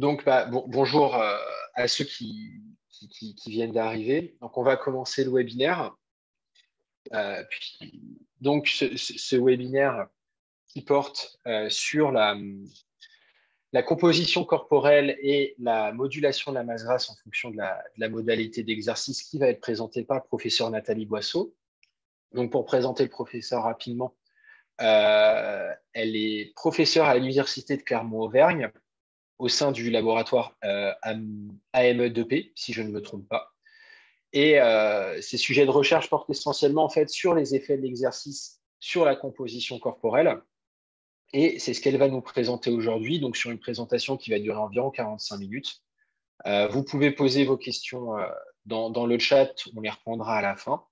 Donc, bonjour à ceux qui viennent d'arriver. Donc, on va commencer le webinaire. Donc, ce webinaire qui porte sur la composition corporelle et la modulation de la masse grasse en fonction de la modalité d'exercice qui va être présenté par le professeur Nathalie Boisseau. Donc, pour présenter le professeur rapidement, elle est professeure à l'Université de Clermont-Auvergne au sein du laboratoire AME2P, si je ne me trompe pas. Et ces sujets de recherche portent essentiellement en fait, sur les effets de l'exercice sur la composition corporelle. Et c'est ce qu'elle va nous présenter aujourd'hui, donc sur une présentation qui va durer environ 45 minutes. Vous pouvez poser vos questions dans le chat, on les reprendra à la fin.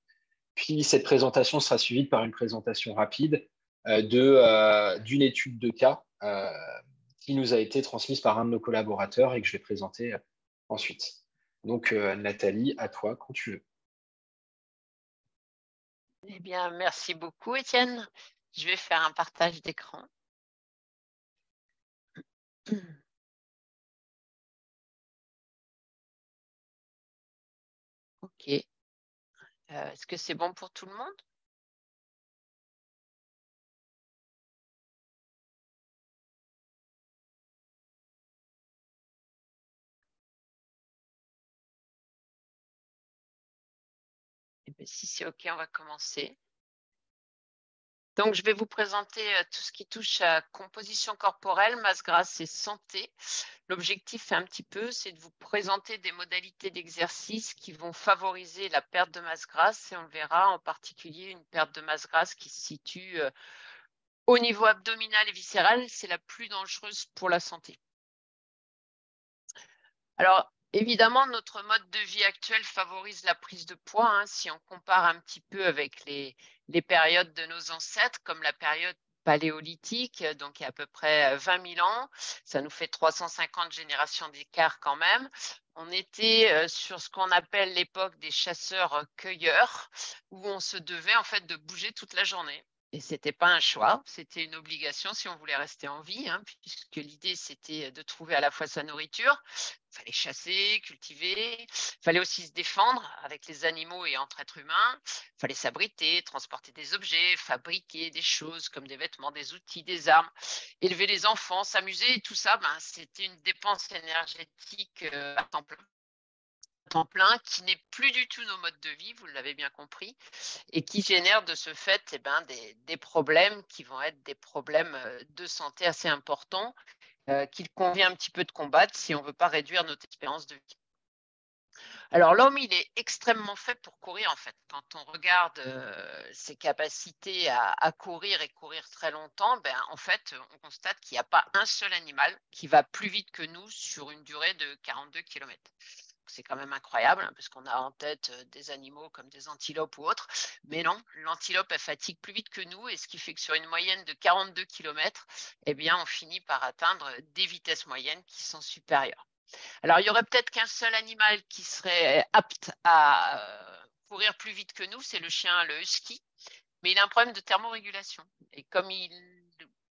Puis cette présentation sera suivie par une présentation rapide d'une étude de cas qui nous a été transmise par un de nos collaborateurs et que je vais présenter ensuite. Donc, Nathalie, à toi quand tu veux. Eh bien, merci beaucoup, Étienne. Je vais faire un partage d'écran. OK. Est-ce que c'est bon pour tout le monde? Eh bien, si c'est OK, on va commencer. Donc, je vais vous présenter tout ce qui touche à composition corporelle, masse grasse et santé. L'objectif, un petit peu, c'est de vous présenter des modalités d'exercice qui vont favoriser la perte de masse grasse et on le verra en particulier une perte de masse grasse qui se situe au niveau abdominal et viscéral. C'est la plus dangereuse pour la santé. Alors, évidemment, notre mode de vie actuel favorise la prise de poids. Si on compare un petit peu avec les périodes de nos ancêtres, comme la période paléolithique, donc il y a à peu près 20 000 ans, ça nous fait 350 générations d'écart quand même. On était sur ce qu'on appelle l'époque des chasseurs-cueilleurs, où on se devait en fait de bouger toute la journée. Et ce n'était pas un choix, c'était une obligation si on voulait rester en vie, puisque l'idée c'était de trouver à la fois sa nourriture. Il fallait chasser, cultiver, il fallait aussi se défendre avec les animaux et entre êtres humains, il fallait s'abriter, transporter des objets, fabriquer des choses comme des vêtements, des outils, des armes, élever les enfants, s'amuser, tout ça, c'était une dépense énergétique à temps plein qui n'est plus du tout nos modes de vie, vous l'avez bien compris, et qui génère de ce fait des problèmes qui vont être des problèmes de santé assez importants qu'il convient un petit peu de combattre si on ne veut pas réduire notre espérance de vie. Alors l'homme, il est extrêmement fait pour courir en fait. Quand on regarde ses capacités à courir et courir très longtemps, en fait, on constate qu'il n'y a pas un seul animal qui va plus vite que nous sur une durée de 42 km. C'est quand même incroyable, parce qu'on a en tête des animaux comme des antilopes ou autres. Mais non, l'antilope, elle fatigue plus vite que nous, et ce qui fait que sur une moyenne de 42 km, on finit par atteindre des vitesses moyennes qui sont supérieures. Alors, il y aurait peut-être qu'un seul animal qui serait apte à courir plus vite que nous, c'est le chien, le husky. Mais il a un problème de thermorégulation. Et comme il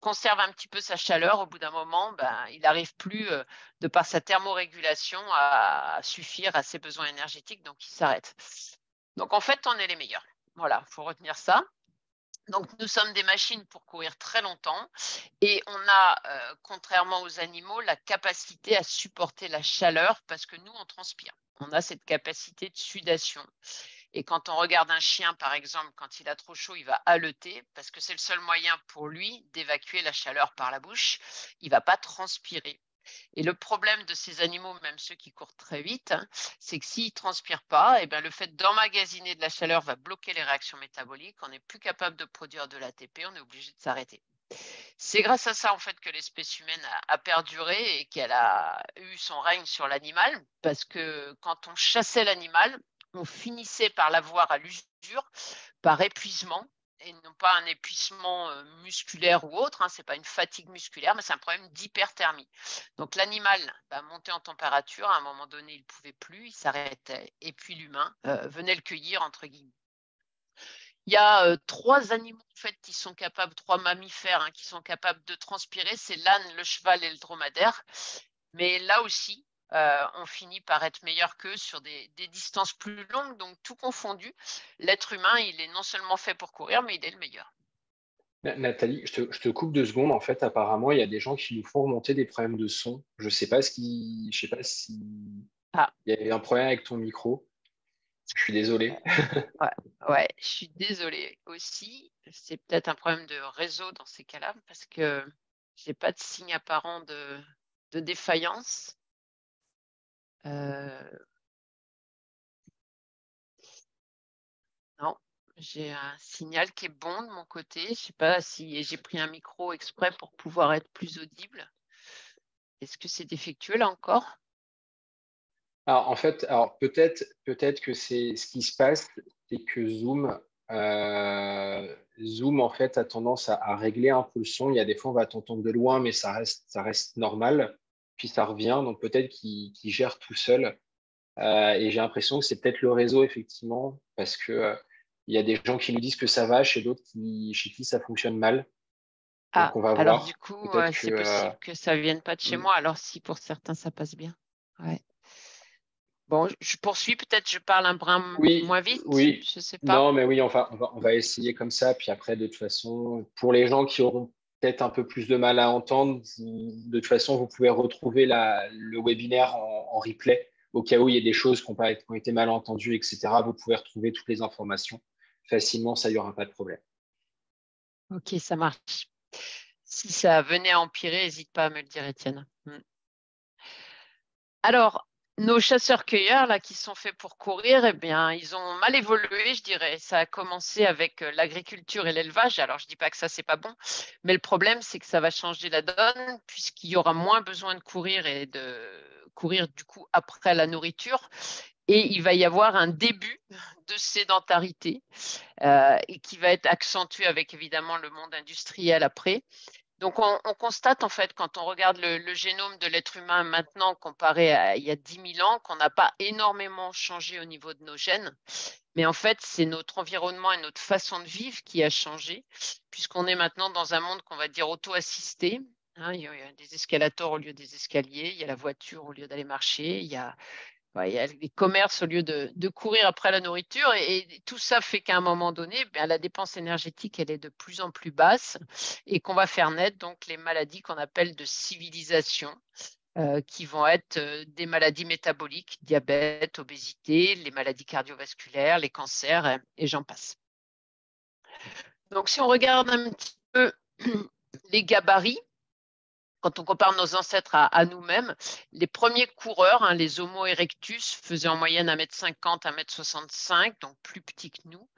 conserve un petit peu sa chaleur, au bout d'un moment, il n'arrive plus, de par sa thermorégulation, à suffire à ses besoins énergétiques, donc il s'arrête. Donc en fait, on est les meilleurs. Voilà, il faut retenir ça. Donc nous sommes des machines pour courir très longtemps et on a, contrairement aux animaux, la capacité à supporter la chaleur parce que nous, on transpire. On a cette capacité de sudation. Et quand on regarde un chien, par exemple, quand il a trop chaud, il va haleter parce que c'est le seul moyen pour lui d'évacuer la chaleur par la bouche. Il ne va pas transpirer. Et le problème de ces animaux, même ceux qui courent très vite, c'est que s'ils ne transpirent pas, le fait d'emmagasiner de la chaleur va bloquer les réactions métaboliques. On n'est plus capable de produire de l'ATP, on est obligé de s'arrêter. C'est grâce à ça en fait que l'espèce humaine a perduré et qu'elle a eu son règne sur l'animal, parce que quand on chassait l'animal, on finissait par l'avoir à l'usure, par épuisement, et non pas un épuisement musculaire ou autre, ce n'est pas une fatigue musculaire, mais c'est un problème d'hyperthermie. Donc l'animal montait en température, à un moment donné, il ne pouvait plus, il s'arrêtait, et puis l'humain venait le cueillir, entre guillemets. Il y a 3 animaux en fait, qui sont capables, 3 mammifères qui sont capables de transpirer, c'est l'âne, le cheval et le dromadaire. Mais là aussi, on finit par être meilleur qu'eux sur des distances plus longues. Donc, tout confondu, l'être humain, il est non seulement fait pour courir, mais il est le meilleur. Nathalie, je te coupe 2 secondes. En fait, apparemment, il y a des gens qui nous font remonter des problèmes de son. Je sais pas si Ah, il y a un problème avec ton micro. Je suis désolé. ouais, ouais, je suis désolée aussi. C'est peut-être un problème de réseau dans ces cas-là, parce que j'ai pas de signe apparent de défaillance. Euh, non, j'ai un signal qui est bon de mon côté. Je sais pas si j'ai pris un micro exprès pour pouvoir être plus audible. Est-ce que c'est défectueux là encore? Alors, en fait, alors peut-être que c'est ce qui se passe, c'est que Zoom en fait a tendance à régler un peu le son. Il y a des fois on va t'entendre de loin, mais ça reste normal. Puis ça revient, donc peut-être qu'il gère tout seul. Et j'ai l'impression que c'est peut-être le réseau effectivement, parce que il y a des gens qui nous disent que ça va, chez d'autres chez qui ça fonctionne mal. Donc Ah, on va alors du voir. coup, Peut-être que c'est possible que ça vienne pas de chez hmm, moi. Alors si pour certains ça passe bien. Ouais. Bon, je poursuis. Peut-être je parle un brin oui, moins vite. oui, Je sais pas. non, mais oui, on va essayer comme ça. Puis après, de toute façon, pour les gens qui auront peut-être un peu plus de mal à entendre, de toute façon, vous pouvez retrouver le webinaire en replay au cas où il y a des choses qui ont été mal entendues, etc. Vous pouvez retrouver toutes les informations facilement, ça, il n'y aura pas de problème. Ok, ça marche. Si ça venait à empirer, n'hésite pas à me le dire, Étienne. Alors, nos chasseurs-cueilleurs, là, qui sont faits pour courir, eh bien, ils ont mal évolué, je dirais. Ça a commencé avec l'agriculture et l'élevage. Alors, je dis pas que ça, c'est pas bon, mais le problème, c'est que ça va changer la donne, puisqu'il y aura moins besoin de courir et de courir, du coup, après la nourriture. Et il va y avoir un début de sédentarité et qui va être accentué avec, évidemment, le monde industriel après. Donc, on constate en fait, quand on regarde le génome de l'être humain maintenant comparé à il y a 10 000 ans, qu'on n'a pas énormément changé au niveau de nos gènes. Mais en fait, c'est notre environnement et notre façon de vivre qui a changé, puisqu'on est maintenant dans un monde qu'on va dire auto-assisté. Hein, il y a des escalators au lieu des escaliers, il y a la voiture au lieu d'aller marcher, il y a il y a les commerces au lieu de courir après la nourriture. Et tout ça fait qu'à un moment donné, bien, la dépense énergétique, elle est de plus en plus basse et qu'on va faire naître donc les maladies qu'on appelle de civilisation, qui vont être des maladies métaboliques, diabète, obésité, les maladies cardiovasculaires, les cancers, et j'en passe. Donc, si on regarde un petit peu les gabarits, quand on compare nos ancêtres à nous-mêmes, les premiers coureurs, hein, les Homo erectus, faisaient en moyenne 1,50 m, 1,65 m, donc plus petits que nous,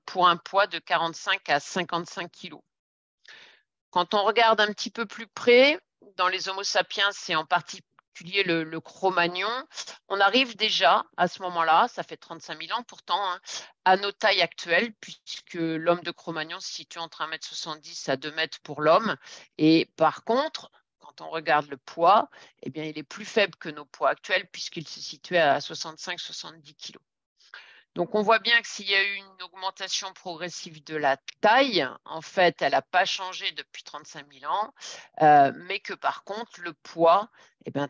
pour un poids de 45 à 55 kg. Quand on regarde un petit peu plus près, dans les Homo sapiens, c'est en particulier le Cro-Magnon, on arrive déjà à ce moment-là, ça fait 35 000 ans pourtant, hein, à nos tailles actuelles, puisque l'homme de Cro-Magnon se situe entre 1,70 m à 2 m pour l'homme. Et par contre, quand on regarde le poids, eh bien, il est plus faible que nos poids actuels, puisqu'il se situe à 65-70 kg. Donc, on voit bien que s'il y a eu une augmentation progressive de la taille, en fait, elle n'a pas changé depuis 35 000 ans, mais que par contre, le poids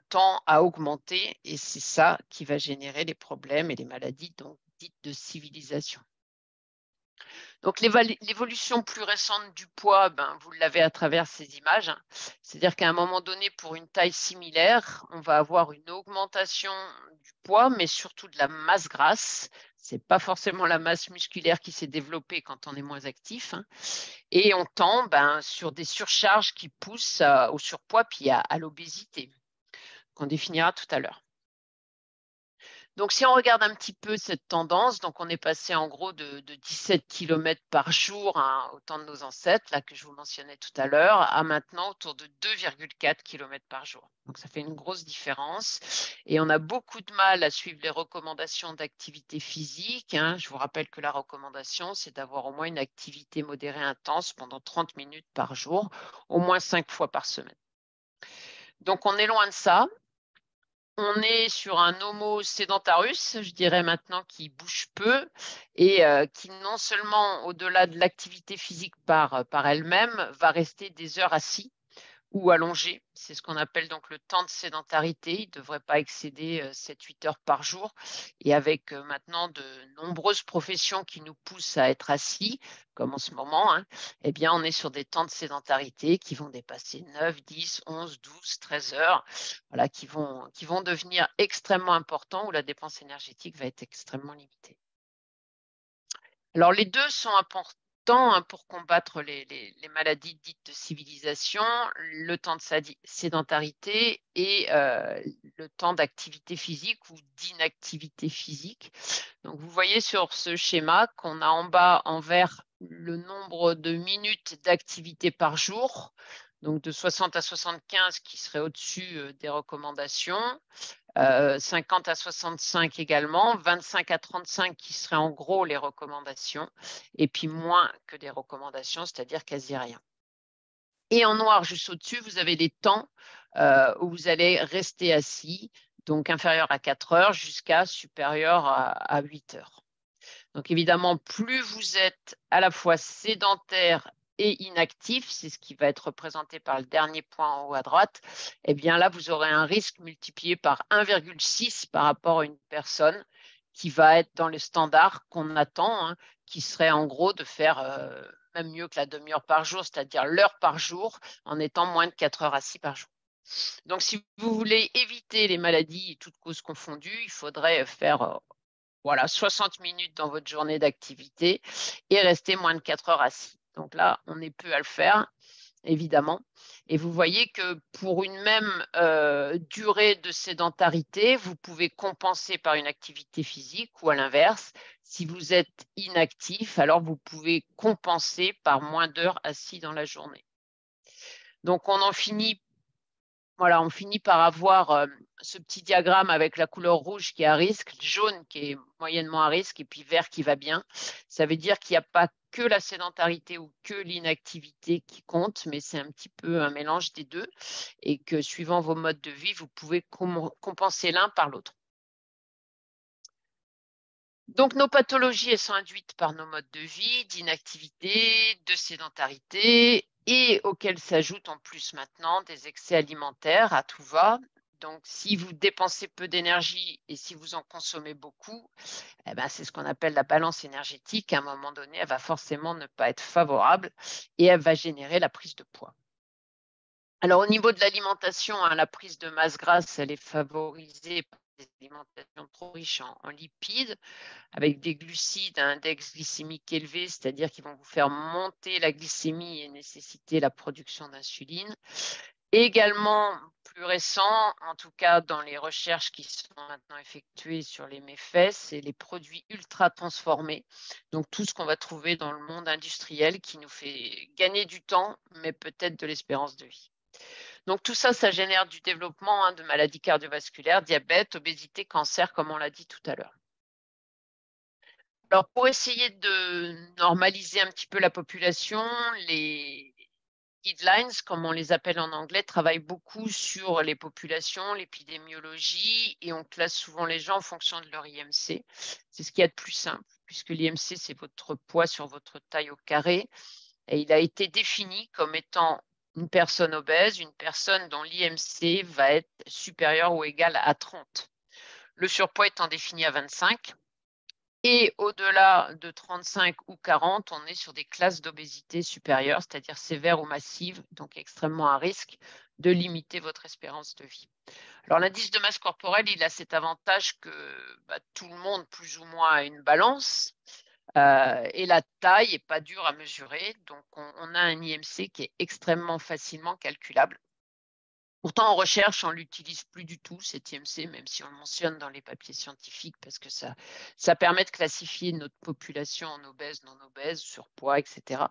tend à augmenter et c'est ça qui va générer les problèmes et les maladies donc, dites de civilisation. Donc, l'évolution plus récente du poids, vous l'avez à travers ces images. Hein. C'est-à-dire qu'à un moment donné, pour une taille similaire, on va avoir une augmentation du poids, mais surtout de la masse grasse. Ce n'est pas forcément la masse musculaire qui s'est développée quand on est moins actif. Hein. Et on tend sur des surcharges qui poussent au surpoids puis à l'obésité, qu'on définira tout à l'heure. Donc, si on regarde un petit peu cette tendance, donc on est passé en gros de 17 km par jour, hein, au temps de nos ancêtres, là que je vous mentionnais tout à l'heure, à maintenant autour de 2,4 km par jour. Donc, ça fait une grosse différence. Et on a beaucoup de mal à suivre les recommandations d'activité physique. Hein. Je vous rappelle que la recommandation, c'est d'avoir au moins une activité modérée intense pendant 30 minutes par jour, au moins 5 fois par semaine. Donc, on est loin de ça. On est sur un Homo sedentarus, je dirais maintenant, qui bouge peu et qui non seulement, au-delà de l'activité physique par elle-même, va rester des heures assis ou allongé. C'est ce qu'on appelle donc le temps de sédentarité. Il ne devrait pas excéder 7-8 heures par jour. Et avec maintenant de nombreuses professions qui nous poussent à être assis, comme en ce moment, hein, eh bien, on est sur des temps de sédentarité qui vont dépasser 9, 10, 11, 12, 13 heures, voilà, qui vont devenir extrêmement importants, où la dépense énergétique va être extrêmement limitée. Alors, les deux sont importants pour combattre les maladies dites de civilisation, le temps de sédentarité et le temps d'activité physique ou d'inactivité physique. Donc, vous voyez sur ce schéma qu'on a en bas en vert le nombre de minutes d'activité par jour, donc de 60 à 75 qui serait au-dessus des recommandations. 50 à 65 également, 25 à 35 qui seraient en gros les recommandations, et puis moins que des recommandations, c'est-à-dire quasi rien. Et en noir, juste au-dessus, vous avez les temps où vous allez rester assis, donc inférieur à 4 heures jusqu'à supérieur à 8 heures. Donc évidemment, plus vous êtes à la fois sédentaire et inactif, c'est ce qui va être représenté par le dernier point en haut à droite, eh bien là, vous aurez un risque multiplié par 1,6 par rapport à une personne qui va être dans le standard qu'on attend, hein, qui serait en gros de faire même mieux que la demi-heure par jour, c'est-à-dire l'heure par jour, en étant moins de 4 heures assis par jour. Donc, si vous voulez éviter les maladies, toutes causes confondues, il faudrait faire 60 minutes dans votre journée d'activité et rester moins de 4 heures assis. Donc là, on est peu à le faire, évidemment. Et vous voyez que pour une même durée de sédentarité, vous pouvez compenser par une activité physique ou à l'inverse, si vous êtes inactif, alors vous pouvez compenser par moins d'heures assis dans la journée. Donc on finit par avoir ce petit diagramme avec la couleur rouge qui est à risque, jaune qui est moyennement à risque et puis vert qui va bien. Ça veut dire qu'il n'y a pas que la sédentarité ou que l'inactivité qui compte, mais c'est un petit peu un mélange des deux et que suivant vos modes de vie, vous pouvez compenser l'un par l'autre. Donc, nos pathologies, elles sont induites par nos modes de vie, d'inactivité, de sédentarité, et auxquelles s'ajoutent en plus maintenant des excès alimentaires à tout va. Donc, si vous dépensez peu d'énergie et si vous en consommez beaucoup, eh ben, c'est ce qu'on appelle la balance énergétique. À un moment donné, elle va forcément ne pas être favorable et elle va générer la prise de poids. Alors, au niveau de l'alimentation, hein, la prise de masse grasse, elle est favorisée par des alimentations trop riches en lipides, avec des glucides à index glycémique élevé, c'est-à-dire qu'ils vont vous faire monter la glycémie et nécessiter la production d'insuline. Également, plus récent, en tout cas dans les recherches qui sont maintenant effectuées sur les méfaits, c'est les produits ultra transformés. Donc tout ce qu'on va trouver dans le monde industriel qui nous fait gagner du temps, mais peut-être de l'espérance de vie. Donc tout ça, ça génère du développement de maladies cardiovasculaires, diabète, obésité, cancer, comme on l'a dit tout à l'heure. Alors, pour essayer de normaliser un petit peu la population, les guidelines, comme on les appelle en anglais, travaillent beaucoup sur les populations, l'épidémiologie, et on classe souvent les gens en fonction de leur IMC. C'est ce qu'il y a de plus simple, puisque l'IMC, c'est votre poids sur votre taille au carré, et il a été défini comme étant une personne obèse, une personne dont l'IMC va être supérieur ou égal à 30. Le surpoids étant défini à 25. Et au-delà de 35 ou 40, on est sur des classes d'obésité supérieures, c'est-à-dire sévères ou massives, donc extrêmement à risque de limiter votre espérance de vie. Alors l'indice de masse corporelle, il a cet avantage que tout le monde plus ou moins a une balance et la taille n'est pas dure à mesurer, donc on a un IMC qui est extrêmement facilement calculable. Pourtant, en recherche, on ne l'utilise plus du tout, cet IMC, même si on le mentionne dans les papiers scientifiques, parce que ça permet de classifier notre population en obèse, non obèse, surpoids, etc.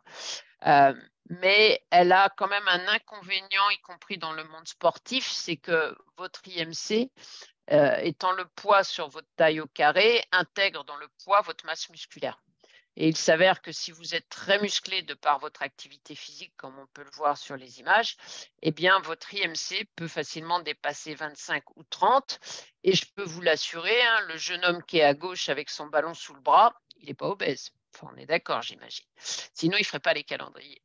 Mais elle a quand même un inconvénient, y compris dans le monde sportif, c'est que votre IMC, étant le poids sur votre taille au carré, intègre dans le poids votre masse musculaire. Et il s'avère que si vous êtes très musclé de par votre activité physique, comme on peut le voir sur les images, eh bien, votre IMC peut facilement dépasser 25 ou 30. Et je peux vous l'assurer, hein, le jeune homme qui est à gauche avec son ballon sous le bras, il n'est pas obèse. Enfin, on est d'accord, j'imagine. Sinon, il ne ferait pas les calendriers.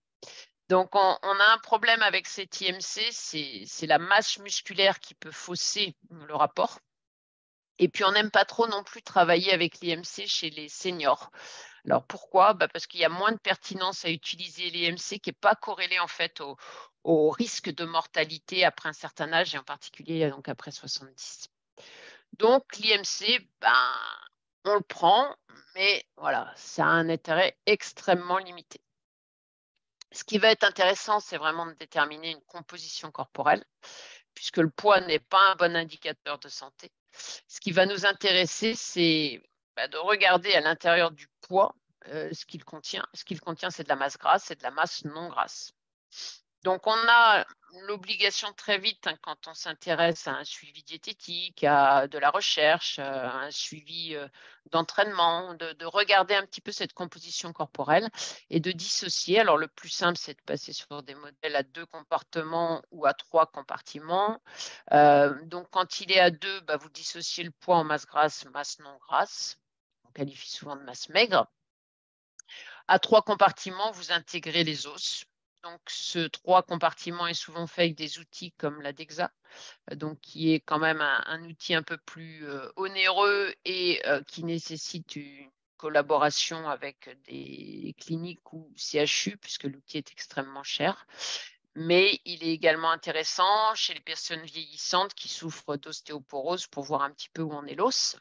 Donc, on a un problème avec cet IMC, c'est la masse musculaire qui peut fausser le rapport. Et puis, on n'aime pas trop non plus travailler avec l'IMC chez les seniors. Alors, pourquoi? Parce qu'il y a moins de pertinence à utiliser l'IMC qui n'est pas corrélé en fait au risque de mortalité après un certain âge, et en particulier donc après 70. Donc, l'IMC, on le prend, mais voilà, ça a un intérêt extrêmement limité. Ce qui va être intéressant, c'est vraiment de déterminer une composition corporelle, puisque le poids n'est pas un bon indicateur de santé. Ce qui va nous intéresser, c'est de regarder à l'intérieur du poids ce qu'il contient. Ce qu'il contient, c'est de la masse grasse et de la masse non grasse. Donc, on a l'obligation très vite, quand on s'intéresse à un suivi diététique, à de la recherche, à un suivi d'entraînement, de regarder un petit peu cette composition corporelle et de dissocier. Alors, le plus simple, c'est de passer sur des modèles à 2 compartiments ou à 3 compartiments. Donc, quand il est à 2, vous dissociez le poids en masse grasse, masse non grasse. On qualifie souvent de masse maigre. À 3 compartiments, vous intégrez les os. Donc, ce 3 compartiments est souvent fait avec des outils comme la DEXA, donc qui est quand même un outil un peu plus onéreux et qui nécessite une collaboration avec des cliniques ou CHU, puisque l'outil est extrêmement cher. Mais il est également intéressant chez les personnes vieillissantes qui souffrent d'ostéoporose pour voir un petit peu où en est l'os.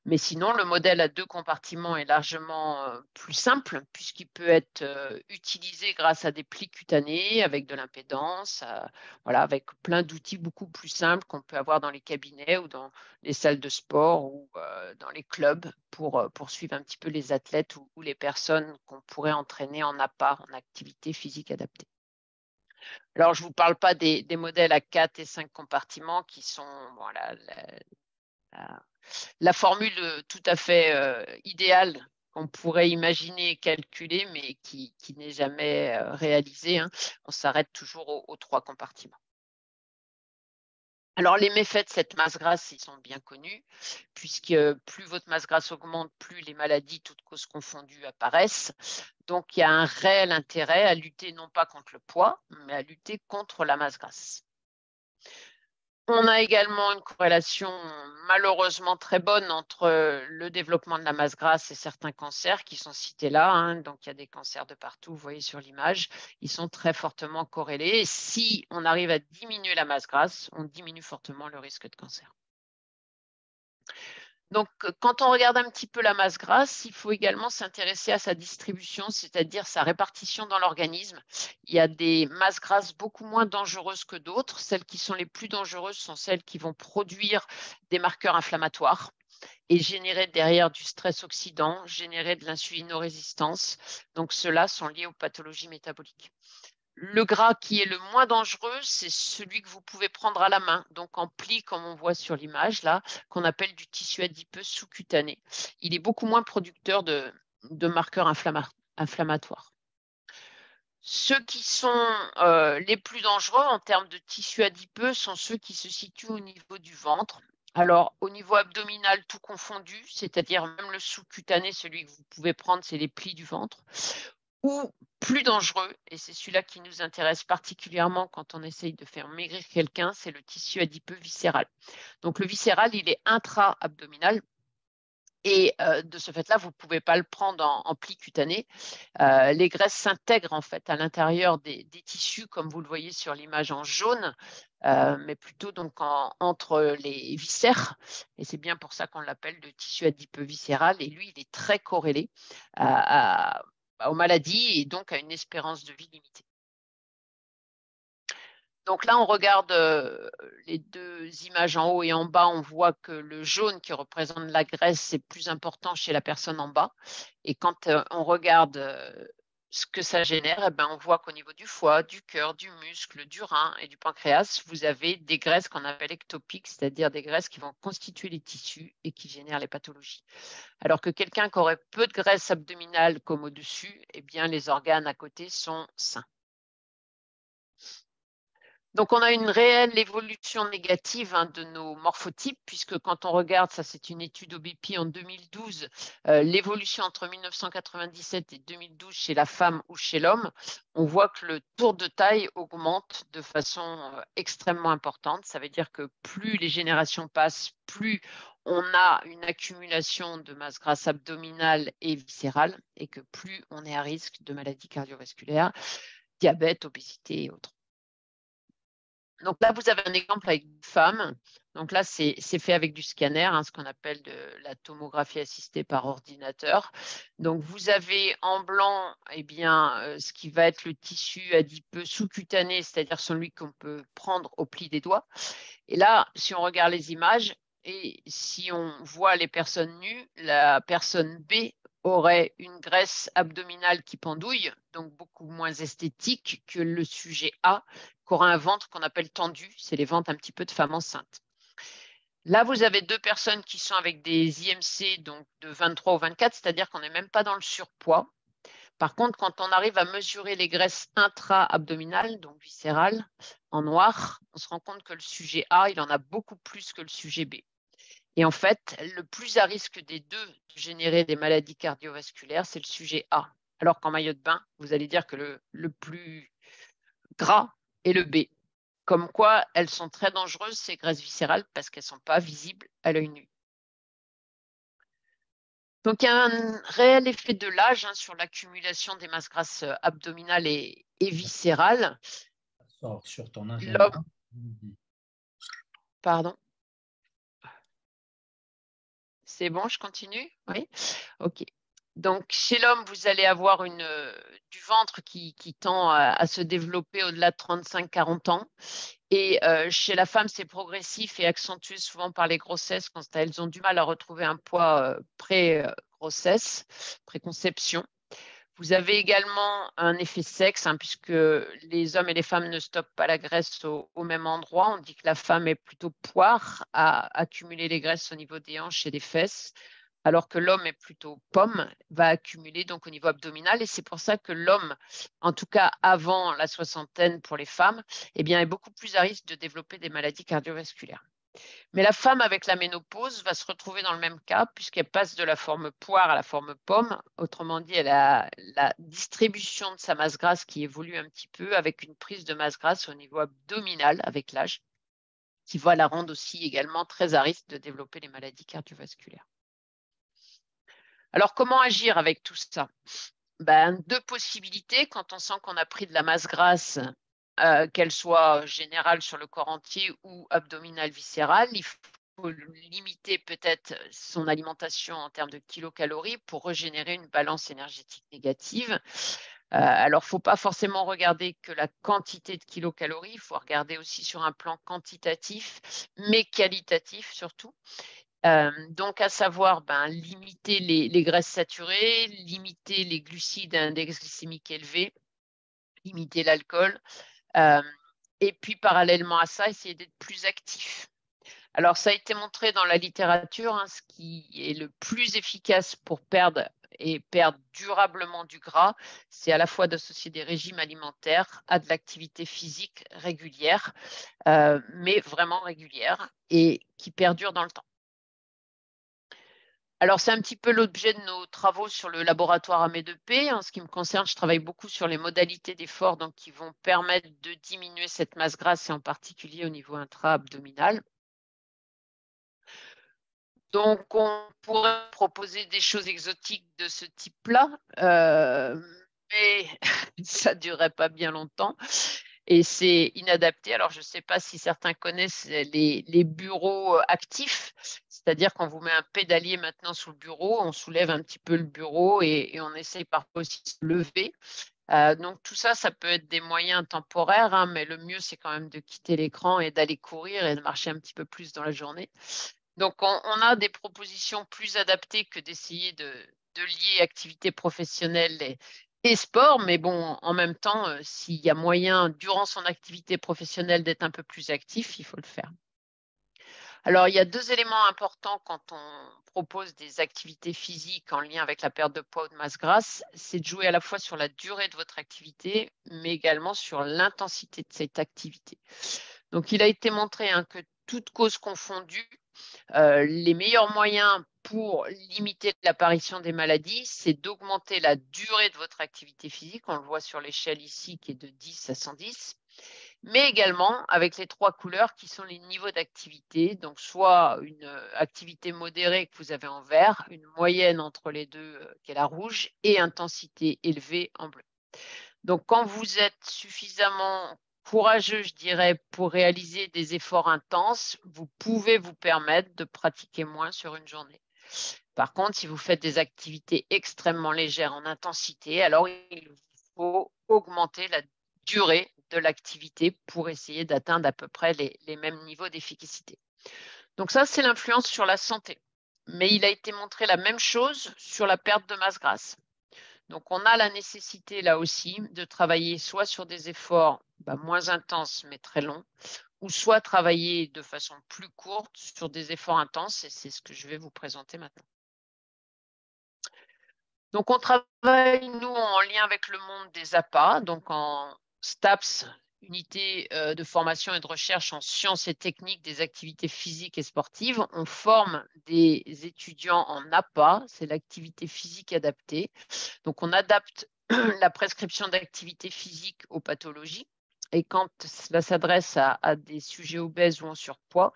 Mais sinon, le modèle à 2 compartiments est largement plus simple puisqu'il peut être utilisé grâce à des plis cutanés avec de l'impédance, voilà, avec plein d'outils beaucoup plus simples qu'on peut avoir dans les cabinets ou dans les salles de sport ou dans les clubs pour suivre un petit peu les athlètes ou les personnes qu'on pourrait entraîner en APA, en activité physique adaptée. Alors, je ne vous parle pas des modèles à 4 et 5 compartiments qui sont voilà, la formule tout à fait idéale qu'on pourrait imaginer et calculer, mais qui n'est jamais réalisée. Hein. On s'arrête toujours aux 3 compartiments. Alors, les méfaits de cette masse grasse, ils sont bien connus, puisque plus votre masse grasse augmente, plus les maladies, toutes causes confondues, apparaissent. Donc, il y a un réel intérêt à lutter non pas contre le poids, mais à lutter contre la masse grasse. On a également une corrélation malheureusement très bonne entre le développement de la masse grasse et certains cancers qui sont cités là. Hein. Donc, il y a des cancers de partout, vous voyez sur l'image. Ils sont très fortement corrélés. Et si on arrive à diminuer la masse grasse, on diminue fortement le risque de cancer. Donc, quand on regarde un petit peu la masse grasse, il faut également s'intéresser à sa distribution, c'est-à-dire sa répartition dans l'organisme. Il y a des masses grasses beaucoup moins dangereuses que d'autres. Celles qui sont les plus dangereuses sont celles qui vont produire des marqueurs inflammatoires et générer derrière du stress oxydant, générer de l'insulinorésistance. Donc, ceux-là sont liés aux pathologies métaboliques. Le gras qui est le moins dangereux, c'est celui que vous pouvez prendre à la main, donc en pli comme on voit sur l'image là, qu'on appelle du tissu adipeux sous-cutané. Il est beaucoup moins producteur de marqueurs inflammatoires. Ceux qui sont les plus dangereux en termes de tissu adipeux sont ceux qui se situent au niveau du ventre. Alors, au niveau abdominal, tout confondu, c'est-à-dire même le sous-cutané, celui que vous pouvez prendre, c'est les plis du ventre. Ou plus dangereux, et c'est celui-là qui nous intéresse particulièrement quand on essaye de faire maigrir quelqu'un, c'est le tissu adipeux viscéral. Donc le viscéral, il est intra-abdominal. Et de ce fait-là, vous ne pouvez pas le prendre en pli cutané. Les graisses s'intègrent en fait à l'intérieur des tissus, comme vous le voyez sur l'image en jaune, mais plutôt donc entre les viscères. Et c'est bien pour ça qu'on l'appelle le tissu adipeux viscéral. Et lui, il est très corrélé aux maladies et donc à une espérance de vie limitée. Donc là, on regarde les 2 images en haut et en bas. On voit que le jaune qui représente la graisse, c'est plus important chez la personne en bas. Et quand on regarde ce que ça génère, on voit qu'au niveau du foie, du cœur, du muscle, du rein et du pancréas, vous avez des graisses qu'on appelle ectopiques, c'est-à-dire des graisses qui vont constituer les tissus et qui génèrent les pathologies. Alors que quelqu'un qui aurait peu de graisse abdominale comme au-dessus, les organes à côté sont sains. Donc, on a une réelle évolution négative de nos morphotypes, puisque quand on regarde, ça c'est une étude OBP en 2012, l'évolution entre 1997 et 2012 chez la femme ou chez l'homme, on voit que le tour de taille augmente de façon extrêmement importante. Ça veut dire que plus les générations passent, plus on a une accumulation de masse grasse abdominale et viscérale, et que plus on est à risque de maladies cardiovasculaires, diabète, obésité et autres. Donc là, vous avez un exemple avec une femme. Donc là, c'est fait avec du scanner, ce qu'on appelle de la tomographie assistée par ordinateur. Donc vous avez en blanc ce qui va être le tissu adipeux sous-cutané, c'est-à-dire celui qu'on peut prendre au pli des doigts. Et là, si on regarde les images et si on voit les personnes nues, la personne B aurait une graisse abdominale qui pendouille, donc beaucoup moins esthétique que le sujet A, qui aura un ventre qu'on appelle tendu. C'est les ventres un petit peu de femmes enceintes. Là, vous avez deux personnes qui sont avec des IMC donc de 23 ou 24, c'est-à-dire qu'on n'est même pas dans le surpoids. Par contre, quand on arrive à mesurer les graisses intra-abdominales, donc viscérales, en noir, on se rend compte que le sujet A, il en a beaucoup plus que le sujet B. Et en fait, le plus à risque des deux de générer des maladies cardiovasculaires, c'est le sujet A. Alors qu'en maillot de bain, vous allez dire que le plus gras est le B. Comme quoi, elles sont très dangereuses, ces graisses viscérales, parce qu'elles ne sont pas visibles à l'œil nu. Donc, il y a un réel effet de l'âge sur l'accumulation des masses grasses abdominales et viscérales. Sort sur ton agenda. Pardon. C'est bon, je continue? Oui. OK. Donc, chez l'homme, vous allez avoir du ventre qui tend à se développer au-delà de 35-40 ans. Et chez la femme, c'est progressif et accentué souvent par les grossesses quand elles ont du mal à retrouver un poids pré-grossesse, pré-conception. Vous avez également un effet sexe, puisque les hommes et les femmes ne stockent pas la graisse au même endroit. On dit que la femme est plutôt poire à accumuler les graisses au niveau des hanches et des fesses, alors que l'homme est plutôt pomme, va accumuler donc au niveau abdominal. Et c'est pour ça que l'homme, en tout cas avant la soixantaine pour les femmes, est beaucoup plus à risque de développer des maladies cardiovasculaires. Mais la femme avec la ménopause va se retrouver dans le même cas puisqu'elle passe de la forme poire à la forme pomme. Autrement dit, elle a la distribution de sa masse grasse qui évolue un petit peu avec une prise de masse grasse au niveau abdominal avec l'âge, qui va la rendre aussi également très à risque de développer les maladies cardiovasculaires. Alors, comment agir avec tout ça? Deux possibilités. Quand on sent qu'on a pris de la masse grasse, qu'elle soit générale sur le corps entier ou abdominale viscérale, il faut limiter peut-être son alimentation en termes de kilocalories pour régénérer une balance énergétique négative. Alors, il ne faut pas forcément regarder que la quantité de kilocalories, il faut regarder aussi sur un plan quantitatif, mais qualitatif surtout. Donc, à savoir limiter les graisses saturées, limiter les glucides à index glycémique élevé, limiter l'alcool, et puis parallèlement à ça, essayer d'être plus actif. Alors, ça a été montré dans la littérature, ce qui est le plus efficace pour perdre durablement du gras, c'est à la fois d'associer des régimes alimentaires à de l'activité physique régulière, mais vraiment régulière et qui perdure dans le temps. Alors, c'est un petit peu l'objet de nos travaux sur le laboratoire AME2P. En ce qui me concerne, je travaille beaucoup sur les modalités d'effort qui vont permettre de diminuer cette masse grasse et en particulier au niveau intra-abdominal. Donc, on pourrait proposer des choses exotiques de ce type-là, mais ça ne durerait pas bien longtemps. Et c'est inadapté. Alors, je ne sais pas si certains connaissent les bureaux actifs, c'est-à-dire qu'on vous met un pédalier maintenant sous le bureau, on soulève un petit peu le bureau et on essaye parfois aussi de se lever. Donc, tout ça, ça peut être des moyens temporaires, mais le mieux, c'est quand même de quitter l'écran et d'aller courir et de marcher un petit peu plus dans la journée. Donc, on a des propositions plus adaptées que d'essayer de lier activité professionnelle et sport, mais bon, en même temps, s'il y a moyen, durant son activité professionnelle, d'être un peu plus actif, il faut le faire. Alors, il y a 2 éléments importants quand on propose des activités physiques en lien avec la perte de poids ou de masse grasse. C'est de jouer à la fois sur la durée de votre activité, mais également sur l'intensité de cette activité. Donc, il a été montré que toutes causes confondues, les meilleurs moyens pour limiter l'apparition des maladies, c'est d'augmenter la durée de votre activité physique. On le voit sur l'échelle ici qui est de 10 à 110. Mais également avec les 3 couleurs qui sont les niveaux d'activité. Donc, soit une activité modérée que vous avez en vert, une moyenne entre les deux qui est la rouge, et intensité élevée en bleu. Donc, quand vous êtes suffisamment courageux, je dirais, pour réaliser des efforts intenses, vous pouvez vous permettre de pratiquer moins sur une journée. Par contre, si vous faites des activités extrêmement légères en intensité, alors il faut augmenter la durée de l'activité pour essayer d'atteindre à peu près les mêmes niveaux d'efficacité. Donc ça, c'est l'influence sur la santé. Mais il a été montré la même chose sur la perte de masse grasse. Donc on a la nécessité là aussi de travailler soit sur des efforts moins intenses mais très longs, ou soit travailler de façon plus courte sur des efforts intenses, et c'est ce que je vais vous présenter maintenant. Donc, on travaille, nous, en lien avec le monde des APA, donc en STAPS, unité de formation et de recherche en sciences et techniques des activités physiques et sportives. On forme des étudiants en APA, c'est l'activité physique adaptée. Donc, on adapte la prescription d'activité physique aux pathologies. Et quand cela s'adresse à des sujets obèses ou en surpoids,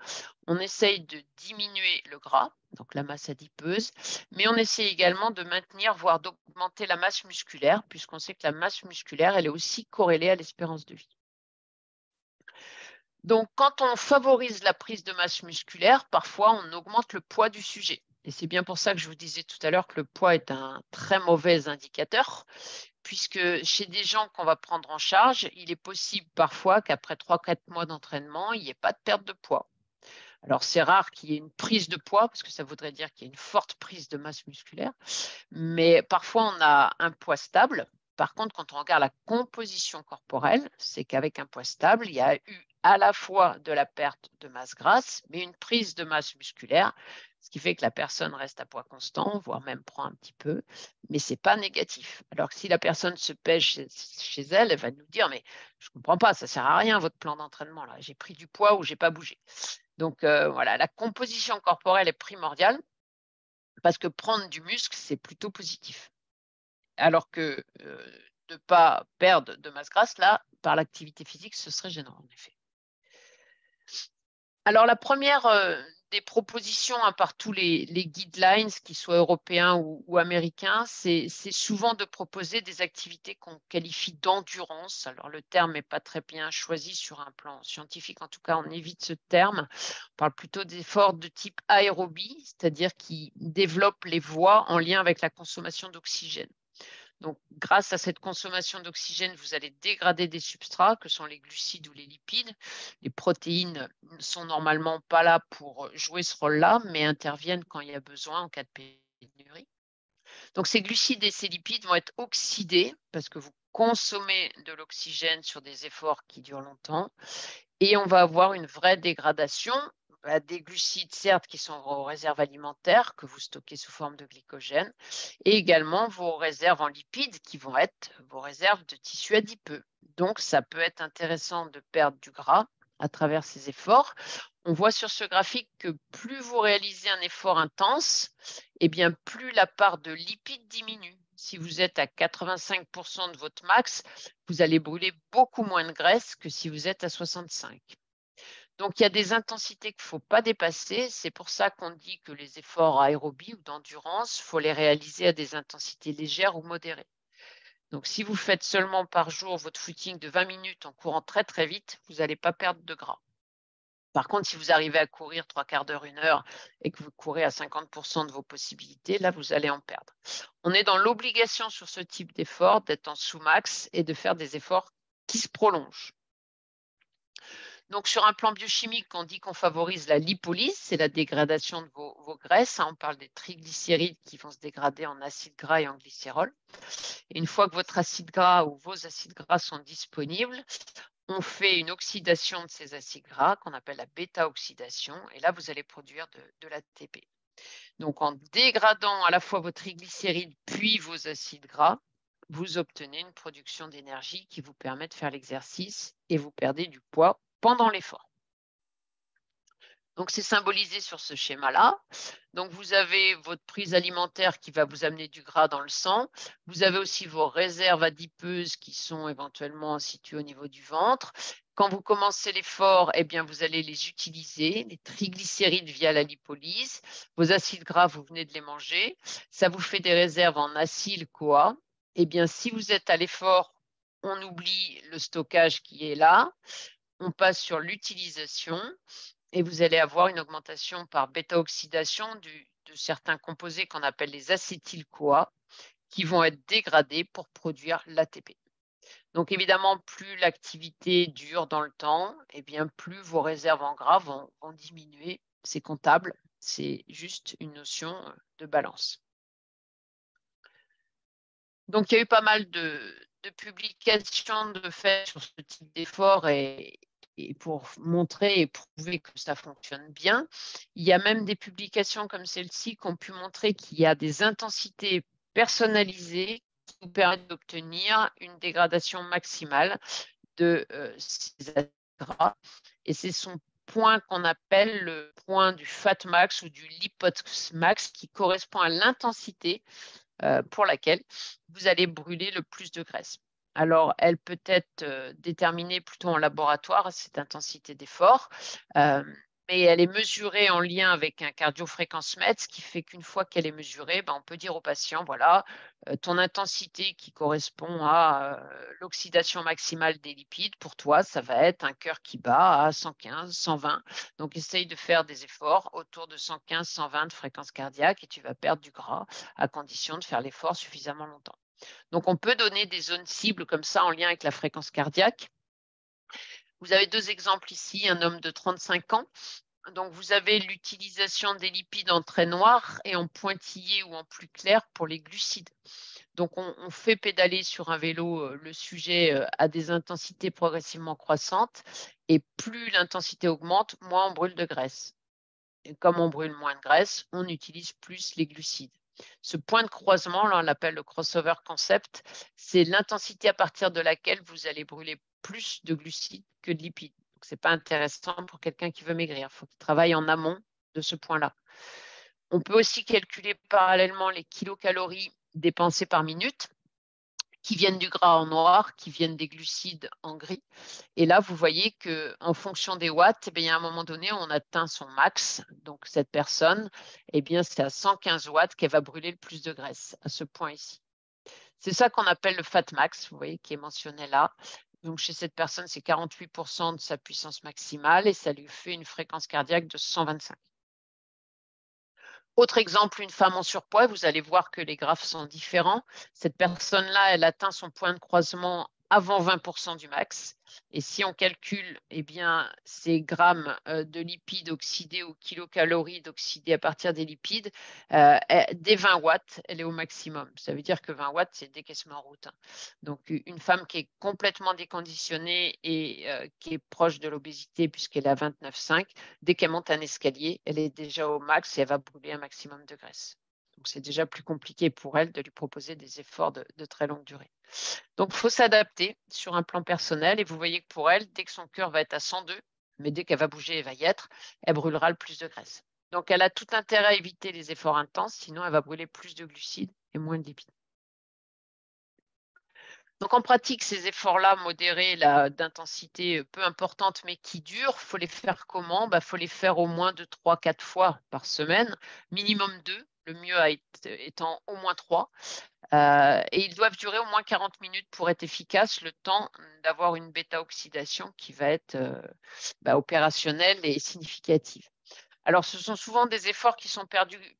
on essaye de diminuer le gras, donc la masse adipeuse, mais on essaye également de maintenir, voire d'augmenter la masse musculaire, puisqu'on sait que la masse musculaire, elle est aussi corrélée à l'espérance de vie. Donc, quand on favorise la prise de masse musculaire, parfois on augmente le poids du sujet. Et c'est bien pour ça que je vous disais tout à l'heure que le poids est un très mauvais indicateur, puisque chez des gens qu'on va prendre en charge, il est possible parfois qu'après 3-4 mois d'entraînement, il n'y ait pas de perte de poids. Alors, c'est rare qu'il y ait une prise de poids, parce que ça voudrait dire qu'il y a une forte prise de masse musculaire, mais parfois on a un poids stable. Par contre, quand on regarde la composition corporelle, c'est qu'avec un poids stable, il y a eu à la fois de la perte de masse grasse, mais une prise de masse musculaire, ce qui fait que la personne reste à poids constant, voire même prend un petit peu, mais ce n'est pas négatif. Alors que si la personne se pèse chez elle, elle va nous dire, mais je ne comprends pas, ça ne sert à rien votre plan d'entraînement là, j'ai pris du poids ou je n'ai pas bougé. Donc voilà, la composition corporelle est primordiale parce que prendre du muscle, c'est plutôt positif. Alors que de ne pas perdre de masse grasse, là, par l'activité physique, ce serait gênant, en effet. Alors, la première des propositions, par tous les guidelines, qu'ils soient européens ou américains, c'est souvent de proposer des activités qu'on qualifie d'endurance. Alors, le terme n'est pas très bien choisi sur un plan scientifique. En tout cas, on évite ce terme. On parle plutôt d'efforts de type aérobie, c'est-à-dire qui développent les voies en lien avec la consommation d'oxygène. Donc, grâce à cette consommation d'oxygène, vous allez dégrader des substrats que sont les glucides ou les lipides. Les protéines ne sont normalement pas là pour jouer ce rôle-là, mais interviennent quand il y a besoin en cas de pénurie. Donc, ces glucides et ces lipides vont être oxydés parce que vous consommez de l'oxygène sur des efforts qui durent longtemps et on va avoir une vraie dégradation des glucides, certes, qui sont vos réserves alimentaires que vous stockez sous forme de glycogène, et également vos réserves en lipides qui vont être vos réserves de tissu adipeux. Donc, ça peut être intéressant de perdre du gras à travers ces efforts. On voit sur ce graphique que plus vous réalisez un effort intense, et bien plus la part de lipides diminue. Si vous êtes à 85% de votre max, vous allez brûler beaucoup moins de graisse que si vous êtes à 65%. Donc, il y a des intensités qu'il ne faut pas dépasser. C'est pour ça qu'on dit que les efforts aérobie ou d'endurance, il faut les réaliser à des intensités légères ou modérées. Donc, si vous faites seulement par jour votre footing de 20 minutes en courant très, très vite, vous n'allez pas perdre de gras. Par contre, si vous arrivez à courir 3/4 d'heure, 1 heure et que vous courez à 50% de vos possibilités, là, vous allez en perdre. On est dans l'obligation sur ce type d'effort d'être en sous-max et de faire des efforts qui se prolongent. Donc, sur un plan biochimique, on dit qu'on favorise la lipolyse, c'est la dégradation de vos graisses. On parle des triglycérides qui vont se dégrader en acides gras et en glycérol. Et une fois que votre acide gras ou vos acides gras sont disponibles, on fait une oxydation de ces acides gras qu'on appelle la bêta-oxydation. Et là, vous allez produire de l'ATP. Donc, en dégradant à la fois vos triglycérides puis vos acides gras, vous obtenez une production d'énergie qui vous permet de faire l'exercice et vous perdez du poids pendant l'effort. Donc, c'est symbolisé sur ce schéma-là. Donc, vous avez votre prise alimentaire qui va vous amener du gras dans le sang. Vous avez aussi vos réserves adipeuses qui sont éventuellement situées au niveau du ventre. Quand vous commencez l'effort, eh bien, vous allez les utiliser, les triglycérides via la lipolyse. Vos acides gras, vous venez de les manger. Ça vous fait des réserves en acyle-CoA. Eh bien, si vous êtes à l'effort, on oublie le stockage qui est là. On passe sur l'utilisation. Et vous allez avoir une augmentation par bêta-oxydation de certains composés qu'on appelle les acétyl-CoA qui vont être dégradés pour produire l'ATP. Donc évidemment, plus l'activité dure dans le temps, et bien plus vos réserves en gras vont diminuer. C'est comptable, c'est juste une notion de balance. Donc il y a eu pas mal de publications de fait sur ce type d'effort et pour montrer et prouver que ça fonctionne bien. Il y a même des publications comme celle-ci qui ont pu montrer qu'il y a des intensités personnalisées qui nous permettent d'obtenir une dégradation maximale de ces acides gras. Et c'est son point qu'on appelle le point du fat max ou du lipox max qui correspond à l'intensité pour laquelle vous allez brûler le plus de graisse. Alors, elle peut être déterminée plutôt en laboratoire, cette intensité d'effort, mais elle est mesurée en lien avec un cardiofréquencemètre, ce qui fait qu'une fois qu'elle est mesurée, on peut dire au patient, voilà, ton intensité qui correspond à l'oxydation maximale des lipides, pour toi, ça va être un cœur qui bat à 115, 120. Donc, essaye de faire des efforts autour de 115, 120 de fréquence cardiaque et tu vas perdre du gras à condition de faire l'effort suffisamment longtemps. Donc, on peut donner des zones cibles comme ça en lien avec la fréquence cardiaque. Vous avez deux exemples ici, un homme de 35 ans. Donc, vous avez l'utilisation des lipides en trait noir et en pointillé ou en plus clair pour les glucides. Donc, on fait pédaler sur un vélo le sujet à des intensités progressivement croissantes et plus l'intensité augmente, moins on brûle de graisse. Et comme on brûle moins de graisse, on utilise plus les glucides. Ce point de croisement, là, on l'appelle le crossover concept, c'est l'intensité à partir de laquelle vous allez brûler plus de glucides que de lipides. Donc, ce n'est pas intéressant pour quelqu'un qui veut maigrir. Il faut qu'il travaille en amont de ce point-là. On peut aussi calculer parallèlement les kilocalories dépensées par minute, qui viennent du gras en noir, qui viennent des glucides en gris. Et là, vous voyez qu'en fonction des watts, il y a un moment donné, on atteint son max. Donc, cette personne, c'est à 115 watts qu'elle va brûler le plus de graisse, à ce point ici. C'est ça qu'on appelle le fat max, vous voyez, qui est mentionné là. Donc, chez cette personne, c'est 48% de sa puissance maximale et ça lui fait une fréquence cardiaque de 125. Autre exemple, une femme en surpoids, vous allez voir que les graphes sont différents. Cette personne-là, elle atteint son point de croisement avant 20% du max. Et si on calcule ces grammes de lipides oxydés ou kilocalories d'oxydés à partir des lipides, dès 20 watts, elle est au maximum. Ça veut dire que 20 watts, c'est décaissement en route. Donc, une femme qui est complètement déconditionnée et qui est proche de l'obésité puisqu'elle est à 29,5, dès qu'elle monte un escalier, elle est déjà au max et elle va brûler un maximum de graisse. Donc, c'est déjà plus compliqué pour elle de lui proposer des efforts de très longue durée. Donc, il faut s'adapter sur un plan personnel. Et vous voyez que pour elle, dès que son cœur va être à 102, mais dès qu'elle va bouger et va y être, elle brûlera le plus de graisse. Donc, elle a tout intérêt à éviter les efforts intenses, sinon elle va brûler plus de glucides et moins de lipides. Donc, en pratique, ces efforts-là, modérés, d'intensité peu importante, mais qui durent, il faut les faire comment ? Il faut les faire au moins de 3-4 fois par semaine, minimum 2, le mieux étant au moins 3. Et ils doivent durer au moins 40 minutes pour être efficaces, le temps d'avoir une bêta-oxydation qui va être opérationnelle et significative. Alors, ce sont souvent des efforts qui sont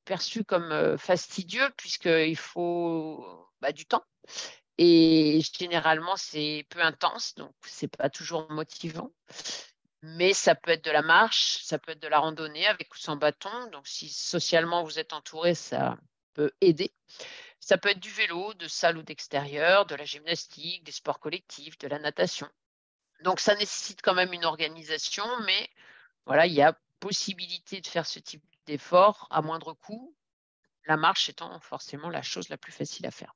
perçus comme fastidieux puisqu'il faut du temps. Et généralement, c'est peu intense, donc ce n'est pas toujours motivant. Mais ça peut être de la marche, ça peut être de la randonnée avec ou sans bâton. Donc, si socialement vous êtes entouré, ça peut aider. Ça peut être du vélo, de salle ou d'extérieur, de la gymnastique, des sports collectifs, de la natation. Donc, ça nécessite quand même une organisation, mais voilà, il y a possibilité de faire ce type d'effort à moindre coût, la marche étant forcément la chose la plus facile à faire.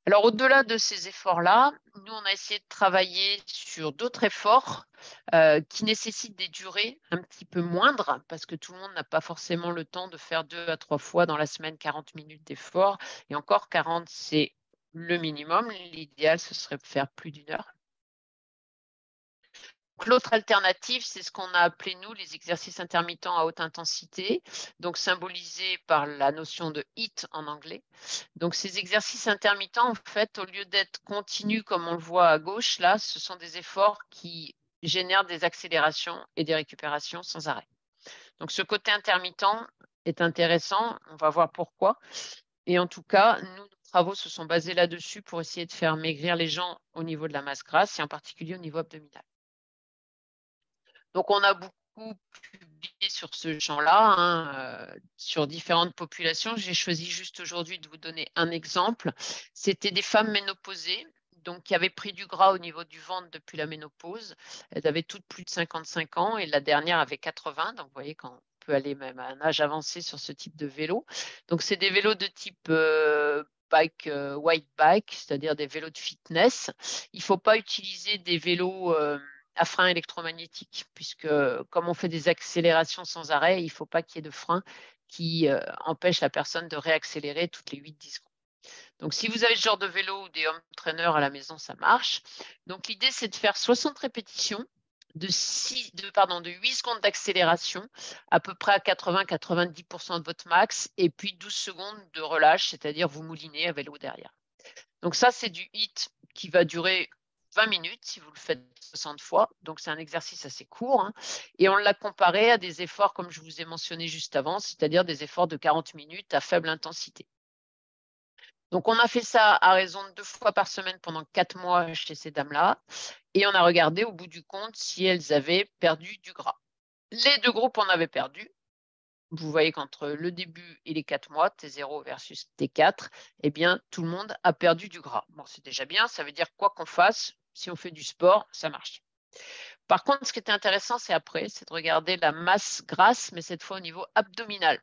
Alors, au-delà de ces efforts-là, nous, on a essayé de travailler sur d'autres efforts qui nécessitent des durées un petit peu moindres, parce que tout le monde n'a pas forcément le temps de faire 2 à 3 fois dans la semaine 40 minutes d'effort. Et encore, 40, c'est le minimum. L'idéal, ce serait de faire plus d'1 heure. L'autre alternative, c'est ce qu'on a appelé, nous, les exercices intermittents à haute intensité, donc symbolisés par la notion de HIIT en anglais. Donc, ces exercices intermittents, en fait, au lieu d'être continus comme on le voit à gauche, là, ce sont des efforts qui génèrent des accélérations et des récupérations sans arrêt. Donc, ce côté intermittent est intéressant, on va voir pourquoi. Et en tout cas, nous, nos travaux se sont basés là-dessus pour essayer de faire maigrir les gens au niveau de la masse grasse et en particulier au niveau abdominal. Donc, on a beaucoup publié sur ce champ-là, sur différentes populations. J'ai choisi juste aujourd'hui de vous donner un exemple. C'était des femmes ménopausées, donc qui avaient pris du gras au niveau du ventre depuis la ménopause. Elles avaient toutes plus de 55 ans et la dernière avait 80. Donc, vous voyez qu'on peut aller même à un âge avancé sur ce type de vélo. Donc, c'est des vélos de type bike, white bike, c'est-à-dire des vélos de fitness. Il ne faut pas utiliser des vélos à frein électromagnétique, puisque comme on fait des accélérations sans arrêt, il ne faut pas qu'il y ait de frein qui empêche la personne de réaccélérer toutes les 8-10 secondes. Donc, si vous avez ce genre de vélo ou des home trainers à la maison, ça marche. Donc, l'idée, c'est de faire 60 répétitions de 8 secondes d'accélération, à peu près à 80-90% de votre max, et puis 12 secondes de relâche, c'est-à-dire vous moulinez à vélo derrière. Donc, ça, c'est du HIIT qui va durer 20 minutes si vous le faites 60 fois. Donc, c'est un exercice assez court. Et on l'a comparé à des efforts, comme je vous ai mentionné juste avant, c'est-à-dire des efforts de 40 minutes à faible intensité. Donc, on a fait ça à raison de 2 fois par semaine pendant 4 mois chez ces dames-là. Et on a regardé au bout du compte si elles avaient perdu du gras. Les 2 groupes en avaient perdu. Vous voyez qu'entre le début et les 4 mois, T0 versus T4, eh bien, tout le monde a perdu du gras. Bon, c'est déjà bien. Ça veut dire quoi qu'on fasse, si on fait du sport, ça marche. Par contre, ce qui était intéressant, c'est après, c'est de regarder la masse grasse, mais cette fois au niveau abdominal.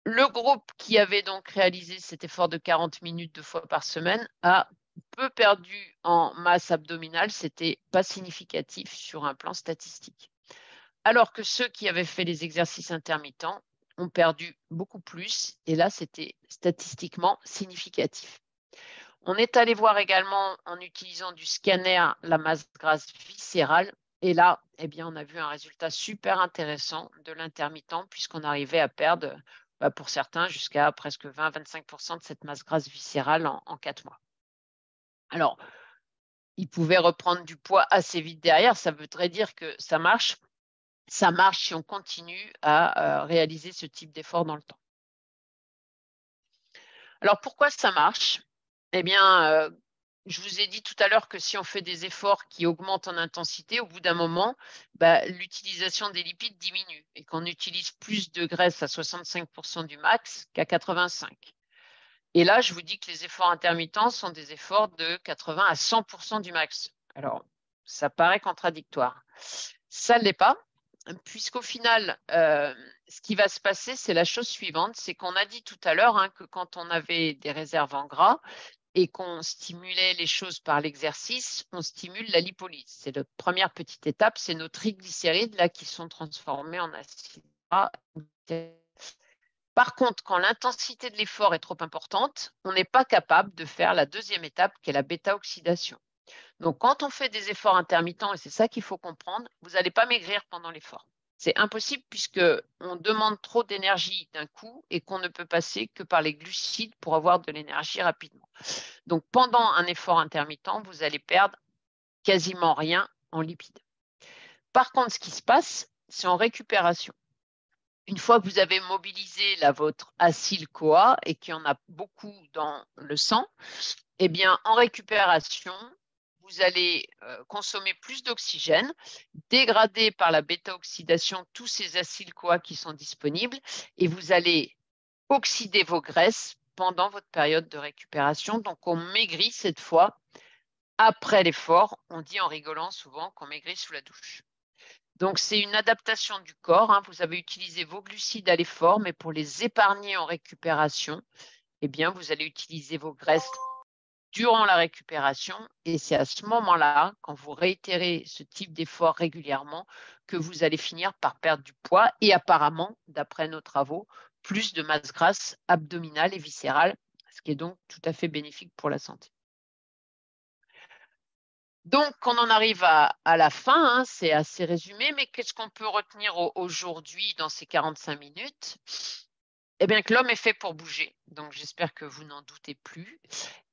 Le groupe qui avait donc réalisé cet effort de 40 minutes 2 fois par semaine a peu perdu en masse abdominale. C'était pas significatif sur un plan statistique. Alors que ceux qui avaient fait les exercices intermittents ont perdu beaucoup plus. Et là, c'était statistiquement significatif. On est allé voir également, en utilisant du scanner, la masse grasse viscérale. Et là, eh bien, on a vu un résultat super intéressant de l'intermittent, puisqu'on arrivait à perdre, pour certains, jusqu'à presque 20-25% de cette masse grasse viscérale en 4 mois. Alors, ils pouvaient reprendre du poids assez vite derrière. Ça voudrait dire que ça marche. Ça marche si on continue à réaliser ce type d'effort dans le temps. Alors, pourquoi ça marche? Eh bien, je vous ai dit tout à l'heure que si on fait des efforts qui augmentent en intensité, au bout d'un moment, l'utilisation des lipides diminue et qu'on utilise plus de graisse à 65% du max qu'à 85%. Et là, je vous dis que les efforts intermittents sont des efforts de 80 à 100% du max. Alors, ça paraît contradictoire. Ça ne l'est pas, puisqu'au final, ce qui va se passer, c'est la chose suivante, c'est qu'on a dit tout à l'heure que quand on avait des réserves en gras et qu'on stimulait les choses par l'exercice, on stimule la lipolyse. C'est la première petite étape, c'est nos triglycérides là, qui sont transformés en acides gras. Par contre, quand l'intensité de l'effort est trop importante, on n'est pas capable de faire la deuxième étape qui est la bêta-oxydation. Donc, quand on fait des efforts intermittents, et c'est ça qu'il faut comprendre, vous n'allez pas maigrir pendant l'effort. C'est impossible puisqu'on demande trop d'énergie d'un coup et qu'on ne peut passer que par les glucides pour avoir de l'énergie rapidement. Donc, pendant un effort intermittent, vous allez perdre quasiment rien en lipides. Par contre, ce qui se passe, c'est en récupération. Une fois que vous avez mobilisé votre acyle-CoA et qu'il y en a beaucoup dans le sang, eh bien, en récupération, vous allez consommer plus d'oxygène, dégrader par la bêta-oxydation tous ces acyl-CoA qui sont disponibles et vous allez oxyder vos graisses pendant votre période de récupération. Donc, on maigrit cette fois après l'effort. On dit en rigolant souvent qu'on maigrit sous la douche. Donc, c'est une adaptation du corps. Hein. Vous avez utilisé vos glucides à l'effort, mais pour les épargner en récupération, eh bien, vous allez utiliser vos graisses durant la récupération. Et c'est à ce moment-là, quand vous réitérez ce type d'effort régulièrement, que vous allez finir par perdre du poids et apparemment, d'après nos travaux, plus de masse grasse abdominale et viscérale, ce qui est donc tout à fait bénéfique pour la santé. Donc, on en arrive à la fin, hein, c'est assez résumé, mais qu'est-ce qu'on peut retenir aujourd'hui dans ces 45 minutes? Eh bien, que l'homme est fait pour bouger, donc j'espère que vous n'en doutez plus.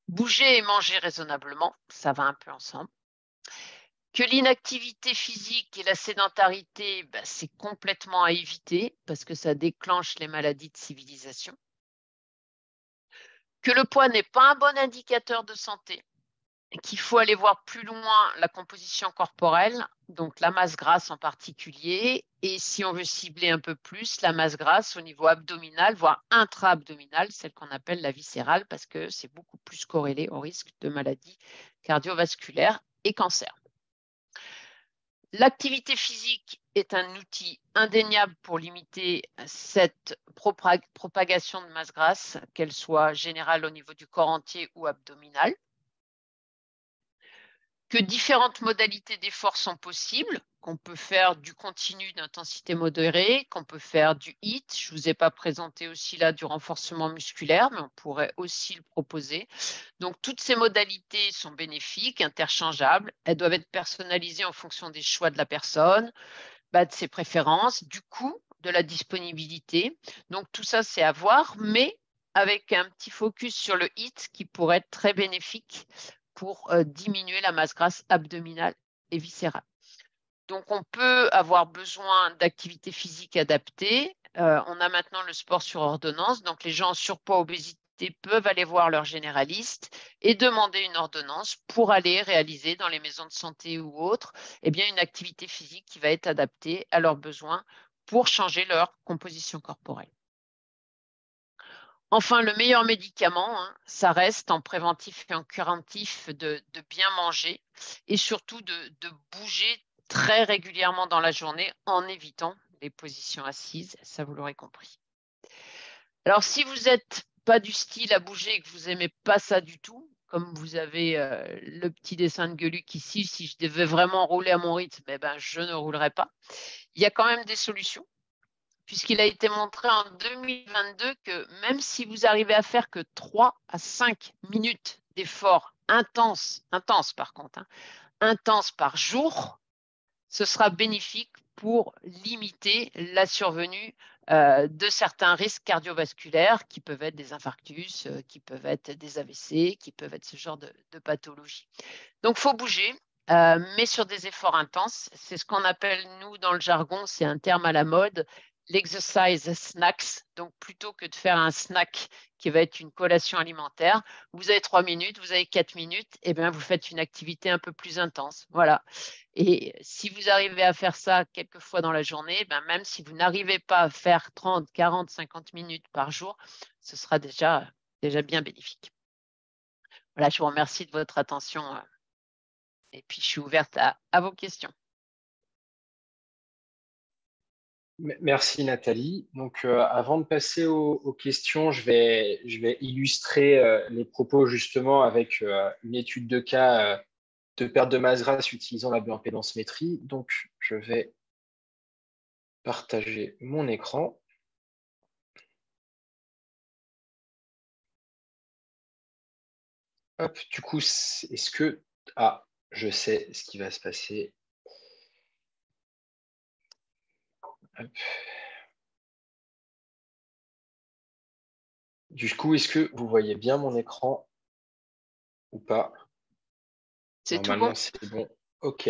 Bouger et manger raisonnablement, ça va un peu ensemble. Que l'inactivité physique et la sédentarité, c'est complètement à éviter parce que ça déclenche les maladies de civilisation. Que le poids n'est pas un bon indicateur de santé, qu'il faut aller voir plus loin la composition corporelle, donc la masse grasse en particulier, et si on veut cibler un peu plus, la masse grasse au niveau abdominal, voire intra-abdominal, celle qu'on appelle la viscérale, parce que c'est beaucoup plus corrélé au risque de maladies cardiovasculaires et cancer. L'activité physique est un outil indéniable pour limiter cette propagation de masse grasse, qu'elle soit générale au niveau du corps entier ou abdominal. Que différentes modalités d'effort sont possibles, qu'on peut faire du continu d'intensité modérée, qu'on peut faire du HIIT. Je ne vous ai pas présenté aussi là du renforcement musculaire, mais on pourrait aussi le proposer. Donc, toutes ces modalités sont bénéfiques, interchangeables. Elles doivent être personnalisées en fonction des choix de la personne, de ses préférences, du coût, de la disponibilité. Donc, tout ça, c'est à voir, mais avec un petit focus sur le HIIT qui pourrait être très bénéfique pour diminuer la masse grasse abdominale et viscérale. Donc, on peut avoir besoin d'activités physiques adaptées. On a maintenant le sport sur ordonnance. Donc, les gens en surpoids, obésité peuvent aller voir leur généraliste et demander une ordonnance pour aller réaliser dans les maisons de santé ou autres une activité physique qui va être adaptée à leurs besoins pour changer leur composition corporelle. Enfin, le meilleur médicament, hein, ça reste en préventif et en curatif de bien manger et surtout de bouger très régulièrement dans la journée en évitant les positions assises, ça vous l'aurez compris. Alors, si vous n'êtes pas du style à bouger et que vous n'aimez pas ça du tout, comme vous avez le petit dessin de Gueuluc ici, si je devais vraiment rouler à mon rythme, je ne roulerais pas. Il y a quand même des solutions, puisqu'il a été montré en 2022 que même si vous arrivez à faire que 3 à 5 minutes d'effort intense par contre, hein, intense par jour, ce sera bénéfique pour limiter la survenue de certains risques cardiovasculaires qui peuvent être des infarctus, qui peuvent être des AVC, qui peuvent être ce genre de pathologie. Donc, il faut bouger, mais sur des efforts intenses. C'est ce qu'on appelle, nous, dans le jargon, c'est un terme à la mode, l'exercise snacks. Donc, plutôt que de faire un snack qui va être une collation alimentaire, vous avez 3 minutes, vous avez 4 minutes, et bien, vous faites une activité un peu plus intense. Voilà. Et si vous arrivez à faire ça quelques fois dans la journée, même si vous n'arrivez pas à faire 30, 40, 50 minutes par jour, ce sera déjà bien bénéfique. Voilà, je vous remercie de votre attention. Et puis, je suis ouverte à vos questions. Merci Nathalie. Donc, avant de passer aux questions, je vais illustrer les propos justement avec une étude de cas de perte de masse grasse utilisant la bioimpédance-métrie. Donc, je vais partager mon écran. Hop, du coup, est-ce que... Ah, je sais ce qui va se passer. Hop. Du coup, est-ce que vous voyez bien mon écran ou pas? Normalement, c'est bon. OK.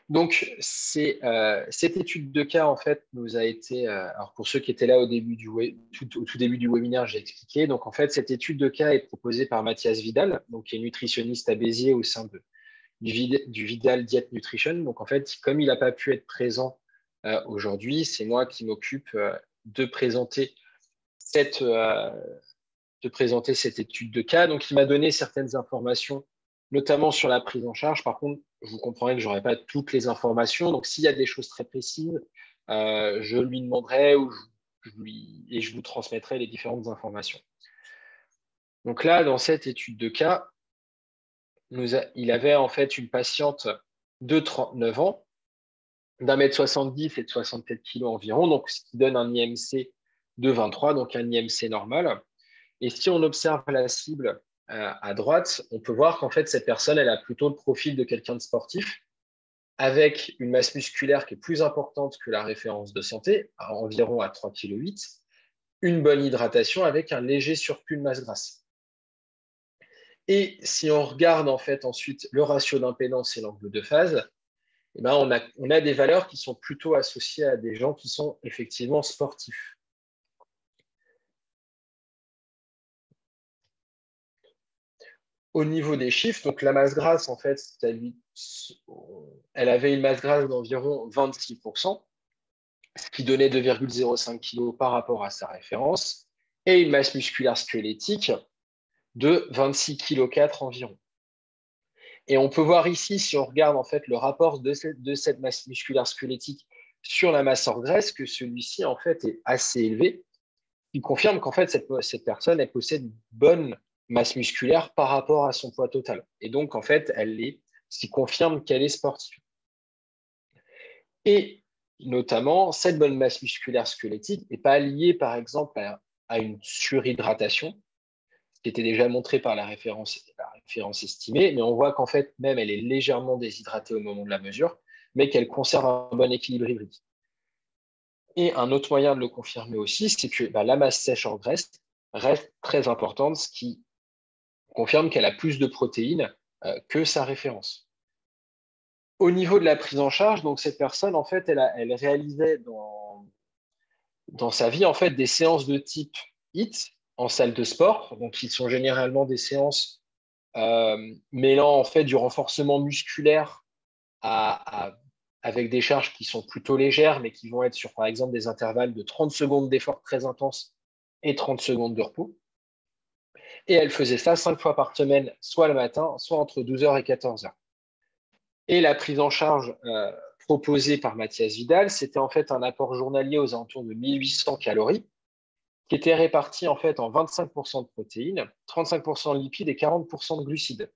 Donc, cette étude de cas, en fait, nous a été... alors, pour ceux qui étaient là au début au tout début du webinaire, j'ai expliqué. Donc, en fait, cette étude de cas est proposée par Mathias Vidal, donc, qui est nutritionniste à Béziers au sein du Vidal Diet Nutrition. Donc, en fait, comme il n'a pas pu être présent aujourd'hui, c'est moi qui m'occupe de présenter cette étude de cas. Donc, il m'a donné certaines informations notamment sur la prise en charge. Par contre, vous comprendrez que je n'aurai pas toutes les informations. Donc, s'il y a des choses très précises, je lui demanderai et je vous transmettrai les différentes informations. Donc là, dans cette étude de cas, il avait en fait une patiente de 39 ans, d'1,70 m et de 67 kg environ, donc ce qui donne un IMC de 23, donc un IMC normal. Et si on observe la cible à droite, on peut voir qu'en fait, cette personne, elle a plutôt le profil de quelqu'un de sportif, avec une masse musculaire qui est plus importante que la référence de santé, environ à 3,8 kg, une bonne hydratation avec un léger surplus de masse grasse. Et si on regarde en fait ensuite le ratio d'impédance et l'angle de phase, eh ben, on a des valeurs qui sont plutôt associées à des gens qui sont effectivement sportifs. Au niveau des chiffres, donc la masse grasse, en fait, elle avait une masse grasse d'environ 26%, ce qui donnait 2,05 kg par rapport à sa référence, et une masse musculaire squelettique de 26,4 kg environ. Et on peut voir ici, si on regarde en fait le rapport de cette masse musculaire squelettique sur la masse hors graisse, que celui-ci en fait est assez élevé, qui confirme qu'en fait cette personne elle possède une bonne masse musculaire par rapport à son poids total. Et donc en fait, ce qui confirme qu'elle est sportive. Et notamment, cette bonne masse musculaire squelettique n'est pas liée par exemple à une surhydratation, qui était déjà montré par la référence estimée, mais on voit qu'en fait, même elle est légèrement déshydratée au moment de la mesure, mais qu'elle conserve un bon équilibre hydrique. Et un autre moyen de le confirmer aussi, c'est que la masse sèche en graisse reste très importante, ce qui confirme qu'elle a plus de protéines que sa référence. Au niveau de la prise en charge, donc cette personne, en fait, elle réalisait dans sa vie en fait, des séances de type HIIT en salle de sport, donc qui sont généralement des séances mêlant en fait du renforcement musculaire avec des charges qui sont plutôt légères, mais qui vont être sur, par exemple, des intervalles de 30 secondes d'effort très intense et 30 secondes de repos. Et elle faisait ça 5 fois par semaine, soit le matin, soit entre 12h et 14h. Et la prise en charge proposée par Mathias Vidal, c'était en fait un apport journalier aux alentours de 1800 calories, qui était réparti en fait en 25% de protéines, 35% de lipides et 40% de glucides,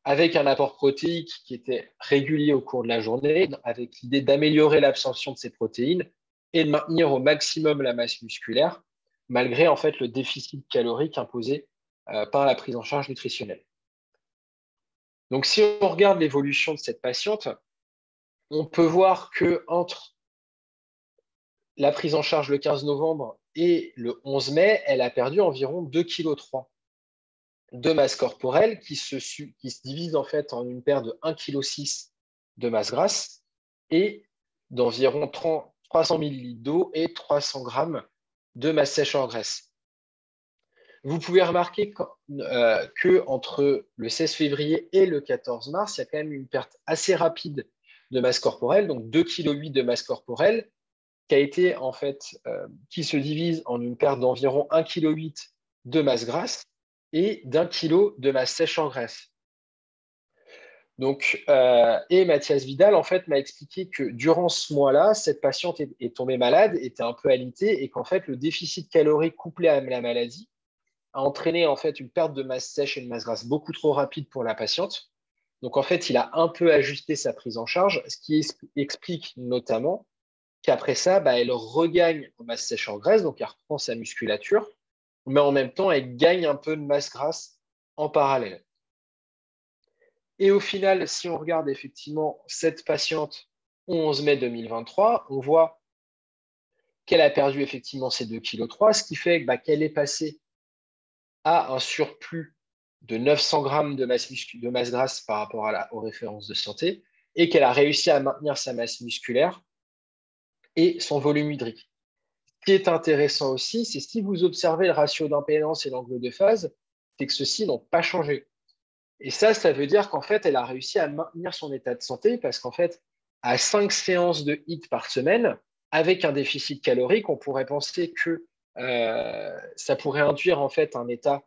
avec un apport protéique qui était régulier au cours de la journée, avec l'idée d'améliorer l'absorption de ces protéines et de maintenir au maximum la masse musculaire, malgré en fait le déficit calorique imposé par la prise en charge nutritionnelle. Donc, si on regarde l'évolution de cette patiente, on peut voir que entre la prise en charge le 15 novembre et le 11 mai, elle a perdu environ 2,3 kg de masse corporelle qui se divise en fait en une paire de 1,6 kg de masse grasse et d'environ 300 ml d'eau et 300 g de masse sèche en graisse. Vous pouvez remarquer qu'entre le 16 février et le 14 mars, il y a quand même une perte assez rapide de masse corporelle, donc 2,8 kg de masse corporelle, qui se divise en une perte d'environ 1,8 kg de masse grasse et d'1 kg de masse sèche en graisse. Donc, et Mathias Vidal, en fait, m'a expliqué que durant ce mois-là, cette patiente est tombée malade, était un peu alitée, et qu'en fait, le déficit calorique couplé à la maladie a entraîné en fait une perte de masse sèche et de masse grasse beaucoup trop rapide pour la patiente. Donc, en fait, il a un peu ajusté sa prise en charge, ce qui explique notamment qu'après ça, elle regagne en masse sèche en graisse, donc elle reprend sa musculature, mais en même temps, elle gagne un peu de masse grasse en parallèle. Et au final, si on regarde effectivement cette patiente 11 mai 2023, on voit qu'elle a perdu effectivement ses 2,3 kg, ce qui fait qu'elle est passée à un surplus de 900 g de masse grasse par rapport aux références de santé et qu'elle a réussi à maintenir sa masse musculaire et son volume hydrique. Ce qui est intéressant aussi, c'est si vous observez le ratio d'impédance et l'angle de phase, c'est que ceux-ci n'ont pas changé. Et ça veut dire qu'en fait, elle a réussi à maintenir son état de santé parce qu'en fait, à 5 séances de HIIT par semaine, avec un déficit calorique, on pourrait penser que ça pourrait induire en fait un état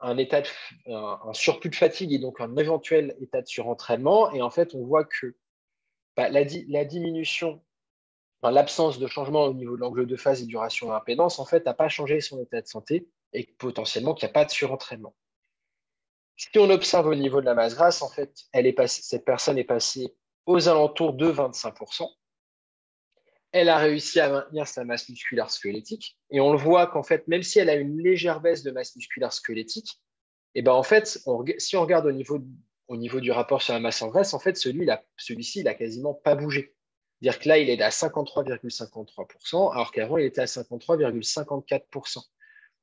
un surplus de fatigue et donc un éventuel état de surentraînement. Et en fait, on voit que la diminution, l'absence de changement au niveau de l'angle de phase et du ratio impédance, en fait, n'a pas changé son état de santé et potentiellement qu'il n'y a pas de surentraînement. Si on observe au niveau de la masse grasse, en fait, cette personne est passée aux alentours de 25%. Elle a réussi à maintenir sa masse musculaire squelettique. Et on le voit qu'en fait, même si elle a une légère baisse de masse musculaire squelettique, et ben en fait, si on regarde au niveau du rapport sur la masse en graisse, en fait, celui-ci, il n'a quasiment pas bougé. C'est-à-dire que là, il est à 53,53%, alors qu'avant, il était à 53,54%.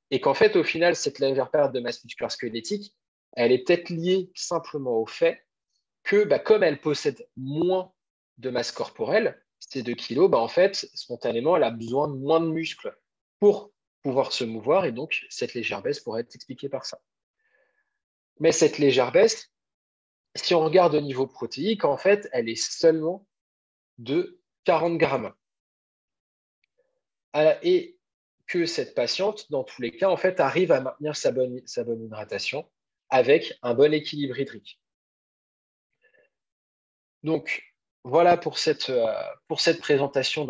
Et qu'en fait, au final, cette légère perte de masse musculaire squelettique, elle est peut-être liée simplement au fait que, comme elle possède moins de masse corporelle, ces 2 kilos, en fait, spontanément, elle a besoin de moins de muscles pour pouvoir se mouvoir. Et donc, cette légère baisse pourrait être expliquée par ça. Mais cette légère baisse, si on regarde au niveau protéique, en fait, elle est seulement de 40 grammes. Et que cette patiente, dans tous les cas, en fait, arrive à maintenir sa bonne hydratation avec un bon équilibre hydrique. Donc, voilà pour cette présentation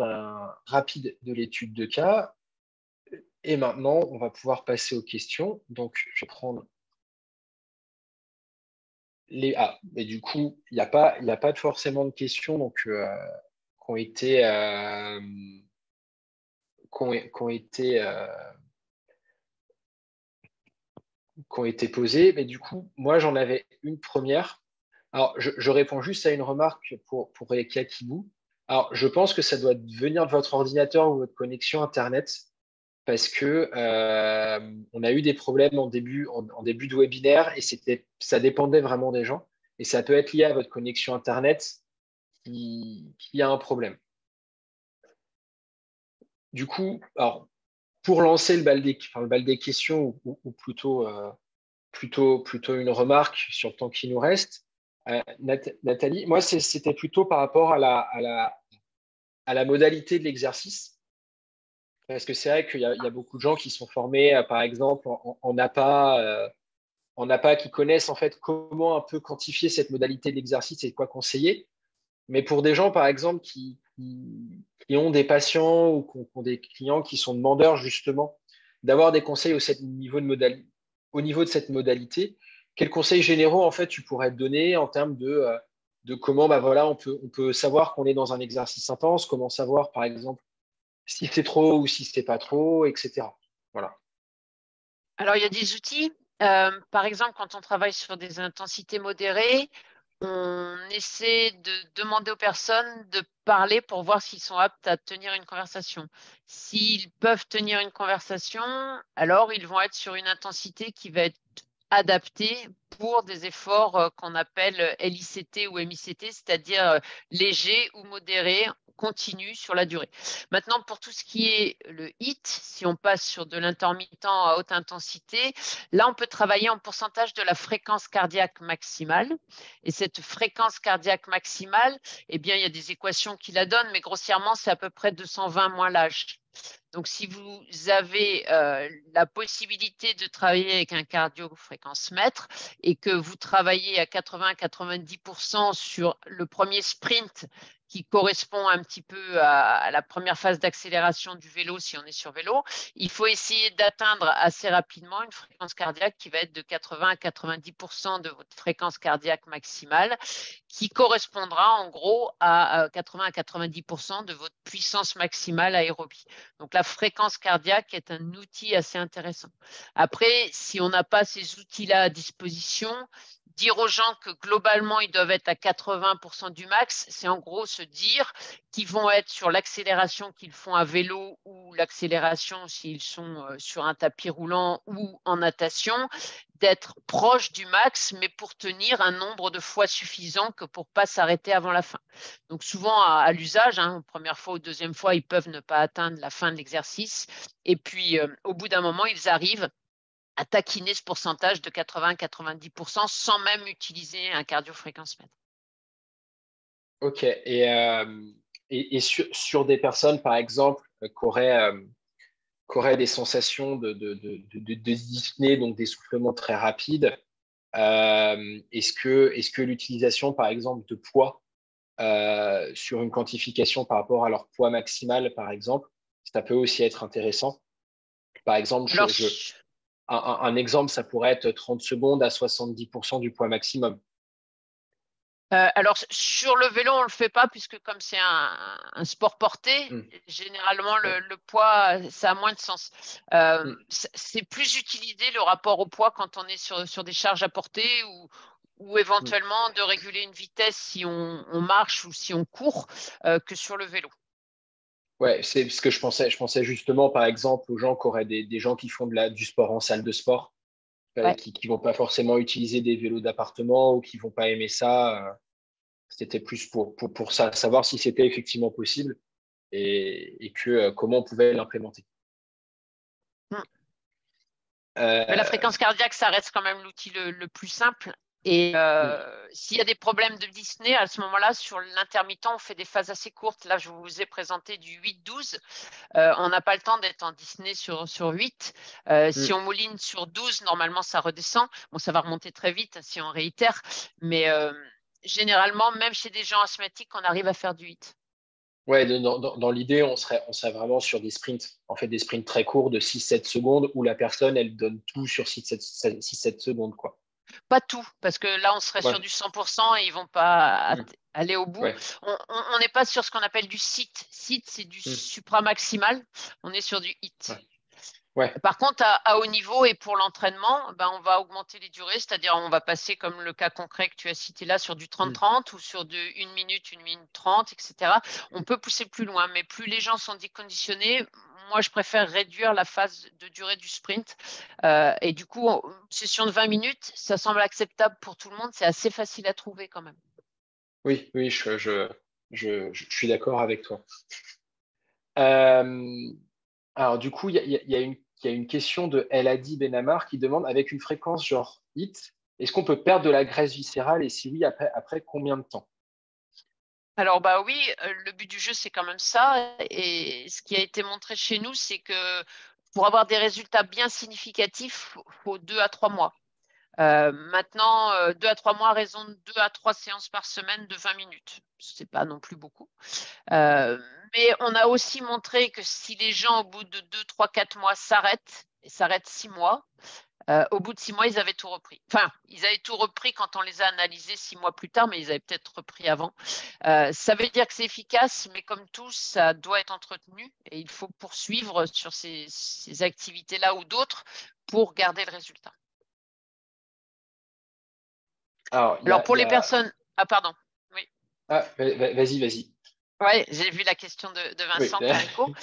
rapide de l'étude de cas. Et maintenant, on va pouvoir passer aux questions. Donc, je vais prendre mais du coup, il n'y a pas forcément de questions donc, qui ont été, posées. Mais du coup, moi, j'en avais une première. Alors, je réponds juste à une remarque pour Kakibou. Alors, je pense que ça doit venir de votre ordinateur ou votre connexion Internet parce que on a eu des problèmes en début de webinaire et ça dépendait vraiment des gens. Et ça peut être lié à votre connexion Internet qui a un problème. Du coup, alors, pour lancer le bal des questions ou plutôt une remarque sur le temps qui nous reste, Nathalie, moi, c'était plutôt par rapport à la modalité de l'exercice. Parce que c'est vrai qu'il y a beaucoup de gens qui sont formés, par exemple, en APA, qui connaissent en fait comment un peu quantifier cette modalité de l'exercice et quoi conseiller. Mais pour des gens, par exemple, qui ont des patients ou qui ont des clients qui sont demandeurs justement d'avoir des conseils au niveau de cette modalité, quels conseils généraux en fait tu pourrais te donner en termes de comment voilà, on peut savoir qu'on est dans un exercice intense, comment savoir par exemple si c'est trop ou si c'est pas trop, etc. Voilà. Alors, il y a des outils. Par exemple, quand on travaille sur des intensités modérées, on essaie de demander aux personnes de parler pour voir s'ils sont aptes à tenir une conversation. S'ils peuvent tenir une conversation, alors ils vont être sur une intensité qui va être adaptée pour des efforts qu'on appelle LICT ou MICT, c'est-à-dire légers ou modérés, continu sur la durée. Maintenant, pour tout ce qui est le HIIT, si on passe sur de l'intermittent à haute intensité, là, on peut travailler en pourcentage de la fréquence cardiaque maximale. Et cette fréquence cardiaque maximale, eh bien, il y a des équations qui la donnent, mais grossièrement, c'est à peu près 220 moins l'âge. Donc, si vous avez la possibilité de travailler avec un cardio-fréquence-mètre et que vous travaillez à 80-90% sur le premier sprint qui correspond un petit peu à la première phase d'accélération du vélo si on est sur vélo, il faut essayer d'atteindre assez rapidement une fréquence cardiaque qui va être de 80 à 90% de votre fréquence cardiaque maximale, qui correspondra en gros à 80 à 90% de votre puissance maximale aérobie. Donc la fréquence cardiaque est un outil assez intéressant. Après, si on n'a pas ces outils-là à disposition, dire aux gens que globalement, ils doivent être à 80% du max, c'est en gros se dire qu'ils vont être sur l'accélération qu'ils font à vélo ou l'accélération s'ils sont sur un tapis roulant ou en natation, d'être proche du max, mais pour tenir un nombre de fois suffisant que pour ne pas s'arrêter avant la fin. Donc souvent à l'usage, première fois ou deuxième fois, ils peuvent ne pas atteindre la fin de l'exercice. Et puis au bout d'un moment, ils arrivent à taquiner ce pourcentage de 80-90% sans même utiliser un cardio-fréquence-mètre. Ok. Et sur des personnes, par exemple, qui auraient qu'auraient des sensations de dyspnée, donc d'essoufflement très rapide. Est-ce que l'utilisation, par exemple, de poids sur une quantification par rapport à leur poids maximal, par exemple, ça peut aussi être intéressant. Par exemple, Alors, un exemple, ça pourrait être 30 secondes à 70% du poids maximum. alors, sur le vélo, on ne le fait pas puisque comme c'est un sport porté, généralement, le poids, ça a moins de sens. C'est plus utilisé le rapport au poids quand on est sur des charges à porter ou éventuellement de réguler une vitesse si on marche ou si on court que sur le vélo. Ouais, c'est ce que je pensais. Je pensais justement, par exemple, aux gens qui auraient des gens qui font du sport en salle de sport, Ouais. qui ne vont pas forcément utiliser des vélos d'appartement ou qui ne vont pas aimer ça. C'était plus pour ça, savoir si c'était effectivement possible et comment on pouvait l'implémenter. Mais la fréquence cardiaque, ça reste quand même l'outil le plus simple. Et s'il y a des problèmes de dyspnée, à ce moment-là, sur l'intermittent, on fait des phases assez courtes. Là, je vous ai présenté du 8-12. On n'a pas le temps d'être en dyspnée sur 8. Si on mouline sur 12, normalement, ça redescend. Bon, ça va remonter très vite si on réitère. Mais généralement, même chez des gens asthmatiques, on arrive à faire du 8. Ouais, dans l'idée, on serait vraiment sur des sprints. En fait, des sprints très courts de 6-7 secondes où la personne, elle donne tout sur 6-7 secondes, quoi. Pas tout, parce que là, on serait sur du 100% et ils ne vont pas aller au bout. Ouais. On n'est pas sur ce qu'on appelle du SIT. SIT, c'est du supramaximal. On est sur du HIT. Ouais. Par contre, à haut niveau et pour l'entraînement, ben, on va augmenter les durées, c'est-à-dire on va passer, comme le cas concret que tu as cité là, sur du 30-30 ou sur de 1 minute, 1 minute 30, etc. On peut pousser plus loin, mais plus les gens sont déconditionnés, moi, je préfère réduire la phase de durée du sprint. Et du coup, session de 20 minutes, ça semble acceptable pour tout le monde. C'est assez facile à trouver quand même. Oui, je suis d'accord avec toi. Alors, du coup, il y a une question de Eladi Benamar qui demande, avec une fréquence genre HIIT, est-ce qu'on peut perdre de la graisse viscérale et si oui, après combien de temps? Alors, bah oui, le but du jeu, c'est quand même ça. Et ce qui a été montré chez nous, c'est que pour avoir des résultats bien significatifs, il faut 2 à 3 mois. Maintenant, 2 à 3 mois à raison de 2 à 3 séances par semaine de 20 minutes. Ce n'est pas non plus beaucoup. Mais on a aussi montré que si les gens, au bout de 2, 3, 4 mois, s'arrêtent, et s'arrêtent 6 mois, au bout de 6 mois, ils avaient tout repris. Enfin, ils avaient tout repris quand on les a analysés 6 mois plus tard, mais ils avaient peut-être repris avant. Ça veut dire que c'est efficace, mais comme tout, ça doit être entretenu et il faut poursuivre sur ces activités-là ou d'autres pour garder le résultat. Alors, pour les personnes… Ah, pardon. Oui. Ah, vas-y. Oui, j'ai vu la question de Vincent Oui. Carico.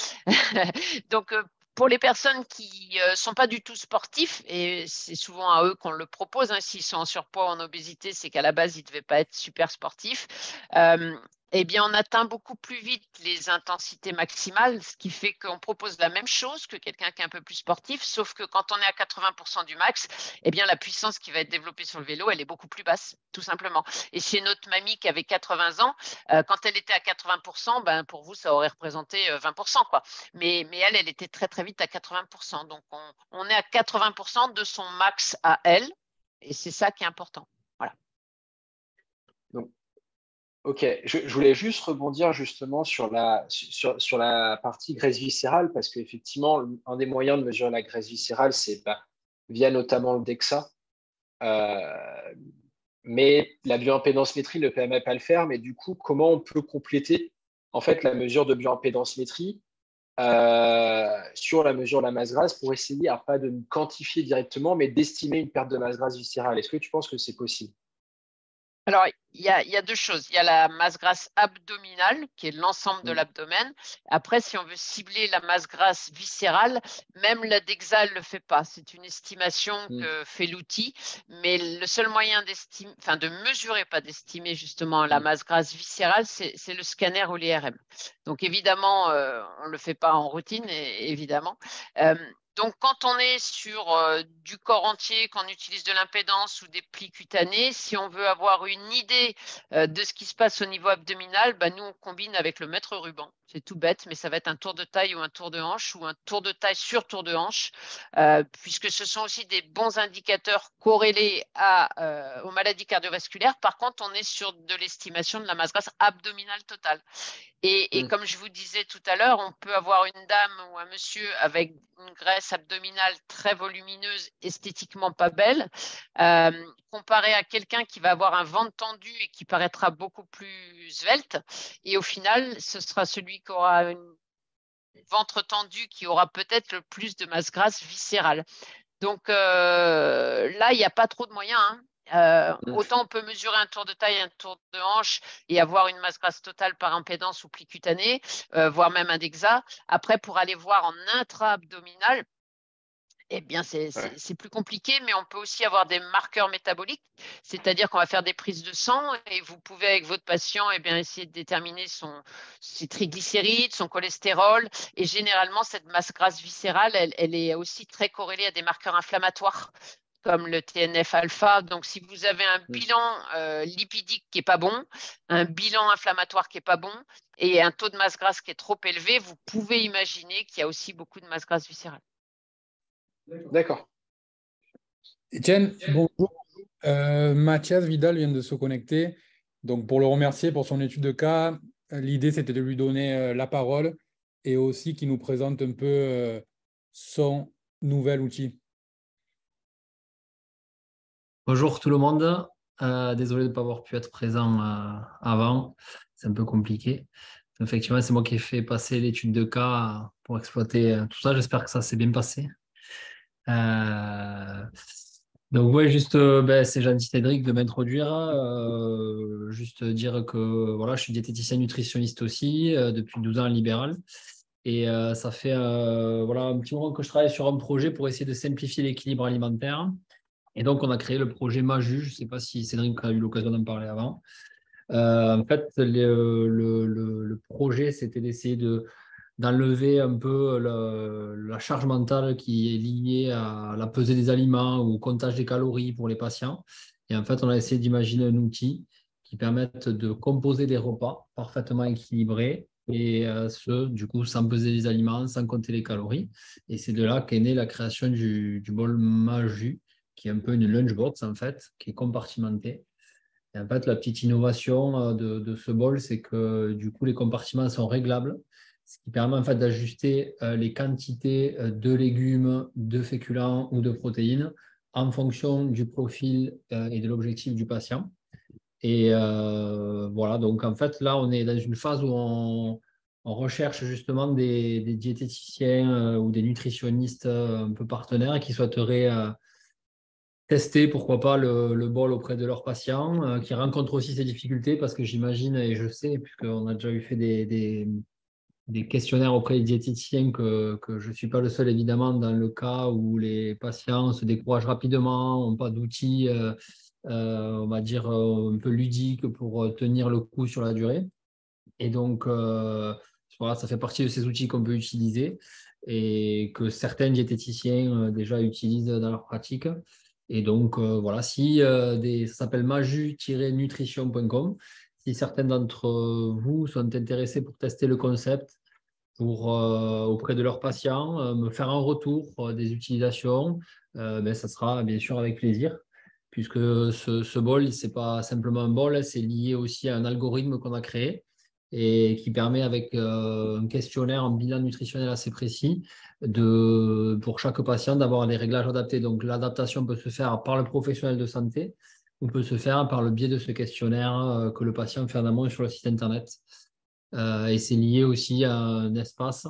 Donc, pour les personnes qui ne sont pas du tout sportifs, et c'est souvent à eux qu'on le propose, hein, s'ils sont en surpoids ou en obésité, c'est qu'à la base, ils ne devaient pas être super sportifs. Eh bien, on atteint beaucoup plus vite les intensités maximales, ce qui fait qu'on propose la même chose que quelqu'un qui est un peu plus sportif, sauf que quand on est à 80% du max, eh bien, la puissance qui va être développée sur le vélo, elle est beaucoup plus basse, tout simplement. Et chez notre mamie qui avait 80 ans, quand elle était à 80%, ben, pour vous, ça aurait représenté 20%, quoi. Mais elle était très, très vite à 80%. Donc, on est à 80% de son max à elle, et c'est ça qui est important. Voilà. Donc, ok, je voulais juste rebondir justement sur la partie graisse viscérale, parce qu'effectivement, un des moyens de mesurer la graisse viscérale, c'est via notamment le DEXA. Mais la bioimpédancemétrie ne permet pas de le faire. Mais du coup, comment on peut compléter en fait la mesure de bioimpédancemétrie sur la mesure de la masse grasse pour essayer, pas de quantifier directement, mais d'estimer une perte de masse grasse viscérale? Est-ce que tu penses que c'est possible? Alors, il y a deux choses. Il y a la masse grasse abdominale, qui est l'ensemble de l'abdomen. Après, si on veut cibler la masse grasse viscérale, même la DEXA ne le fait pas. C'est une estimation que fait l'outil. Mais le seul moyen d'estimer, enfin de mesurer, pas d'estimer justement la masse grasse viscérale, c'est le scanner ou l'IRM. Donc, évidemment, on ne le fait pas en routine, évidemment. Donc, quand on est sur du corps entier, qu'on utilise de l'impédance ou des plis cutanés, si on veut avoir une idée de ce qui se passe au niveau abdominal, nous, on combine avec le mètre ruban. C'est tout bête, mais ça va être un tour de taille ou un tour de hanche ou un tour de taille sur tour de hanche, puisque ce sont aussi des bons indicateurs corrélés aux maladies cardiovasculaires. Par contre, on est sur de l'estimation de la masse grasse abdominale totale. Et comme je vous disais tout à l'heure, on peut avoir une dame ou un monsieur avec une graisse abdominale très volumineuse, esthétiquement pas belle, comparé à quelqu'un qui va avoir un ventre tendu et qui paraîtra beaucoup plus svelte. Et au final, ce sera celui qui aura un ventre tendu qui aura peut-être le plus de masse grasse viscérale. Donc là, il n'y a pas trop de moyens, hein. Autant on peut mesurer un tour de taille, un tour de hanche et avoir une masse grasse totale par impédance ou pli cutané, voire même un DEXA. Après, pour aller voir en intra-abdominal, eh bien, c'est plus compliqué, mais on peut aussi avoir des marqueurs métaboliques, c'est-à-dire qu'on va faire des prises de sang et vous pouvez, avec votre patient, essayer de déterminer ses triglycérides, son cholestérol. Et généralement, cette masse grasse viscérale, elle est aussi très corrélée à des marqueurs inflammatoires, comme le TNF-alpha. Donc, si vous avez un bilan lipidique qui n'est pas bon, un bilan inflammatoire qui n'est pas bon et un taux de masse grasse qui est trop élevé, vous pouvez imaginer qu'il y a aussi beaucoup de masse grasse viscérale. D'accord. Etienne, bonjour. Mathias Vidal vient de se connecter. Donc, pour le remercier pour son étude de cas, l'idée, c'était de lui donner la parole et aussi qu'il nous présente un peu son nouvel outil. Bonjour tout le monde. Désolé de ne pas avoir pu être présent avant. C'est un peu compliqué. Effectivement, c'est moi qui ai fait passer l'étude de cas pour exploiter tout ça. J'espère que ça s'est bien passé. Donc, ouais, juste, c'est gentil Cédric de m'introduire. Juste dire que voilà, je suis diététicien nutritionniste aussi depuis 12 ans en libéral. Et ça fait un petit moment que je travaille sur un projet pour essayer de simplifier l'équilibre alimentaire. Et donc, on a créé le projet MAJU. Je ne sais pas si Cédric a eu l'occasion d'en parler avant. En fait, le projet, c'était d'essayer d'enlever un peu la charge mentale qui est liée à la pesée des aliments ou au comptage des calories pour les patients. Et en fait, on a essayé d'imaginer un outil qui permette de composer des repas parfaitement équilibrés et du coup, sans peser les aliments, sans compter les calories. Et c'est de là qu'est née la création du bol MAJU, qui est un peu une lunchbox, en fait, qui est compartimentée. Et en fait, la petite innovation de ce bol, c'est que du coup, les compartiments sont réglables, ce qui permet en fait d'ajuster les quantités de légumes, de féculents ou de protéines en fonction du profil et de l'objectif du patient. Et voilà, donc en fait, là, on est dans une phase où on recherche justement des diététiciens ou des nutritionnistes un peu partenaires qui souhaiteraient tester, pourquoi pas, le bol auprès de leurs patients, qui rencontrent aussi ces difficultés, parce que j'imagine, et je sais, puisqu'on a déjà eu fait des questionnaires auprès des diététiciens, que je ne suis pas le seul, évidemment, dans le cas où les patients se découragent rapidement, n'ont pas d'outils, on va dire, un peu ludiques pour tenir le coup sur la durée. Et donc, voilà, ça fait partie de ces outils qu'on peut utiliser et que certains diététiciens déjà utilisent dans leur pratique. Et donc, voilà, ça s'appelle maju-nutrition.com. Si certains d'entre vous sont intéressés pour tester le concept auprès de leurs patients, me faire un retour des utilisations, ça sera bien sûr avec plaisir, puisque ce bol, ce n'est pas simplement un bol, c'est lié aussi à un algorithme qu'on a créé et qui permet, avec un questionnaire, un bilan nutritionnel assez précis, pour chaque patient d'avoir des réglages adaptés. Donc, l'adaptation peut se faire par le professionnel de santé ou peut se faire par le biais de ce questionnaire que le patient fait en amont sur le site Internet. Et c'est lié aussi à un espace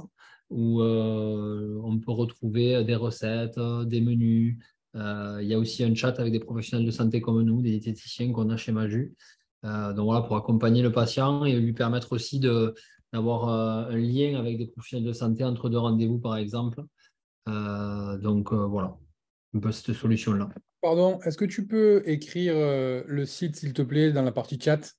où on peut retrouver des recettes, des menus. Il y a aussi un chat avec des professionnels de santé comme nous, des diététiciens qu'on a chez Maju. Donc voilà, pour accompagner le patient et lui permettre aussi d'avoir un lien avec des professionnels de santé entre deux rendez-vous, par exemple. Voilà, un peu cette solution-là. Pardon, est-ce que tu peux écrire le site, s'il te plaît, dans la partie chat?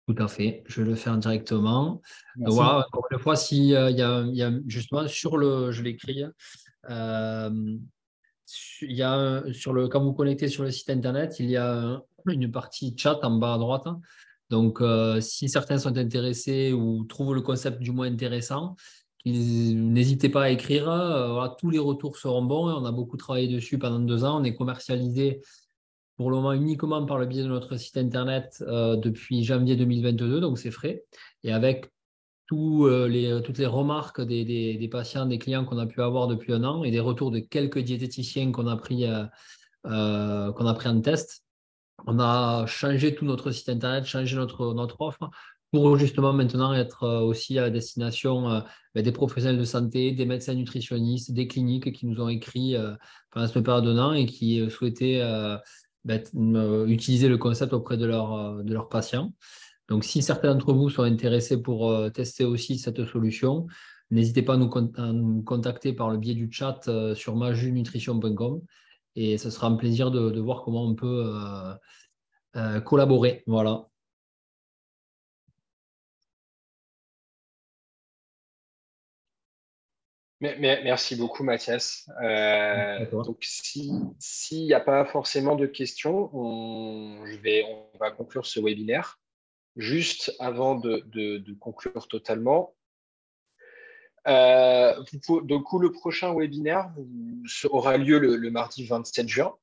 Tout à fait, je vais le faire directement. Merci. Voilà, encore une fois, s'il y a justement je l'écris, il y a quand vous connectez sur le site internet, il y a une partie chat en bas à droite. Donc, si certains sont intéressés ou trouvent le concept du moins intéressant, n'hésitez pas à écrire. Voilà, tous les retours seront bons. On a beaucoup travaillé dessus pendant 2 ans. On est commercialisé pour le moment uniquement par le biais de notre site internet depuis janvier 2022, donc c'est frais. Et avec toutes les remarques des patients, des clients qu'on a pu avoir depuis 1 an et des retours de quelques diététiciens qu'on a pris en test, on a changé tout notre site internet, changé notre offre pour justement maintenant être aussi à la destination des professionnels de santé, des médecins nutritionnistes, des cliniques qui nous ont écrit pendant cette période d'1 an et qui souhaitaient utiliser le concept auprès de leurs patients. Donc, si certains d'entre vous sont intéressés pour tester aussi cette solution, n'hésitez pas à nous contacter par le biais du chat sur majunutrition.com et ce sera un plaisir de voir comment on peut collaborer. Voilà. Merci beaucoup, Mathias. Donc, s'il n'y a pas forcément de questions, on va conclure ce webinaire. Juste avant de conclure totalement, donc, le prochain webinaire aura lieu le mardi 27 juin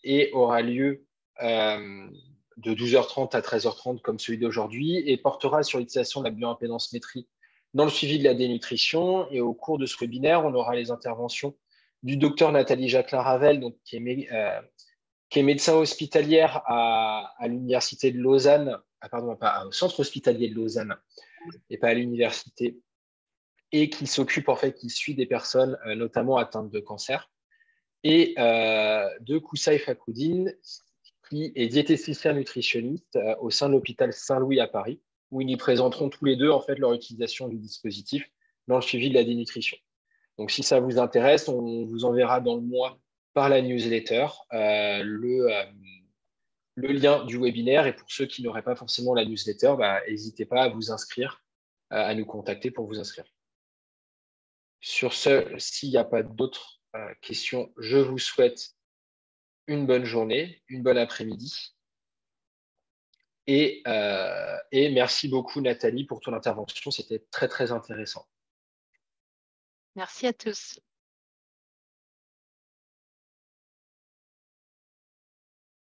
et aura lieu de 12h30 à 13h30 comme celui d'aujourd'hui et portera sur l'utilisation de la bioimpédance-métrie dans le suivi de la dénutrition. Et au cours de ce webinaire, on aura les interventions du docteur Nathalie Jacquelin-Ravel, donc, qui est médecin hospitalière à l'université de Lausanne, au centre hospitalier de Lausanne et pas à l'université, et qui s'occupe, en fait, qui suit des personnes notamment atteintes de cancer, et de Koussaï Fakhoudine, qui est diététicien nutritionniste au sein de l'hôpital Saint-Louis à Paris, où ils y présenteront tous les deux, en fait, leur utilisation du dispositif dans le suivi de la dénutrition. Donc, si ça vous intéresse, on vous enverra dans le mois par la newsletter le lien du webinaire. Et pour ceux qui n'auraient pas forcément la newsletter, n'hésitez pas à vous inscrire, à nous contacter pour vous inscrire. Sur ce, s'il n'y a pas d'autres questions, je vous souhaite une bonne journée, une bonne après-midi. Et merci beaucoup, Nathalie, pour ton intervention. C'était très, très intéressant. Merci à tous.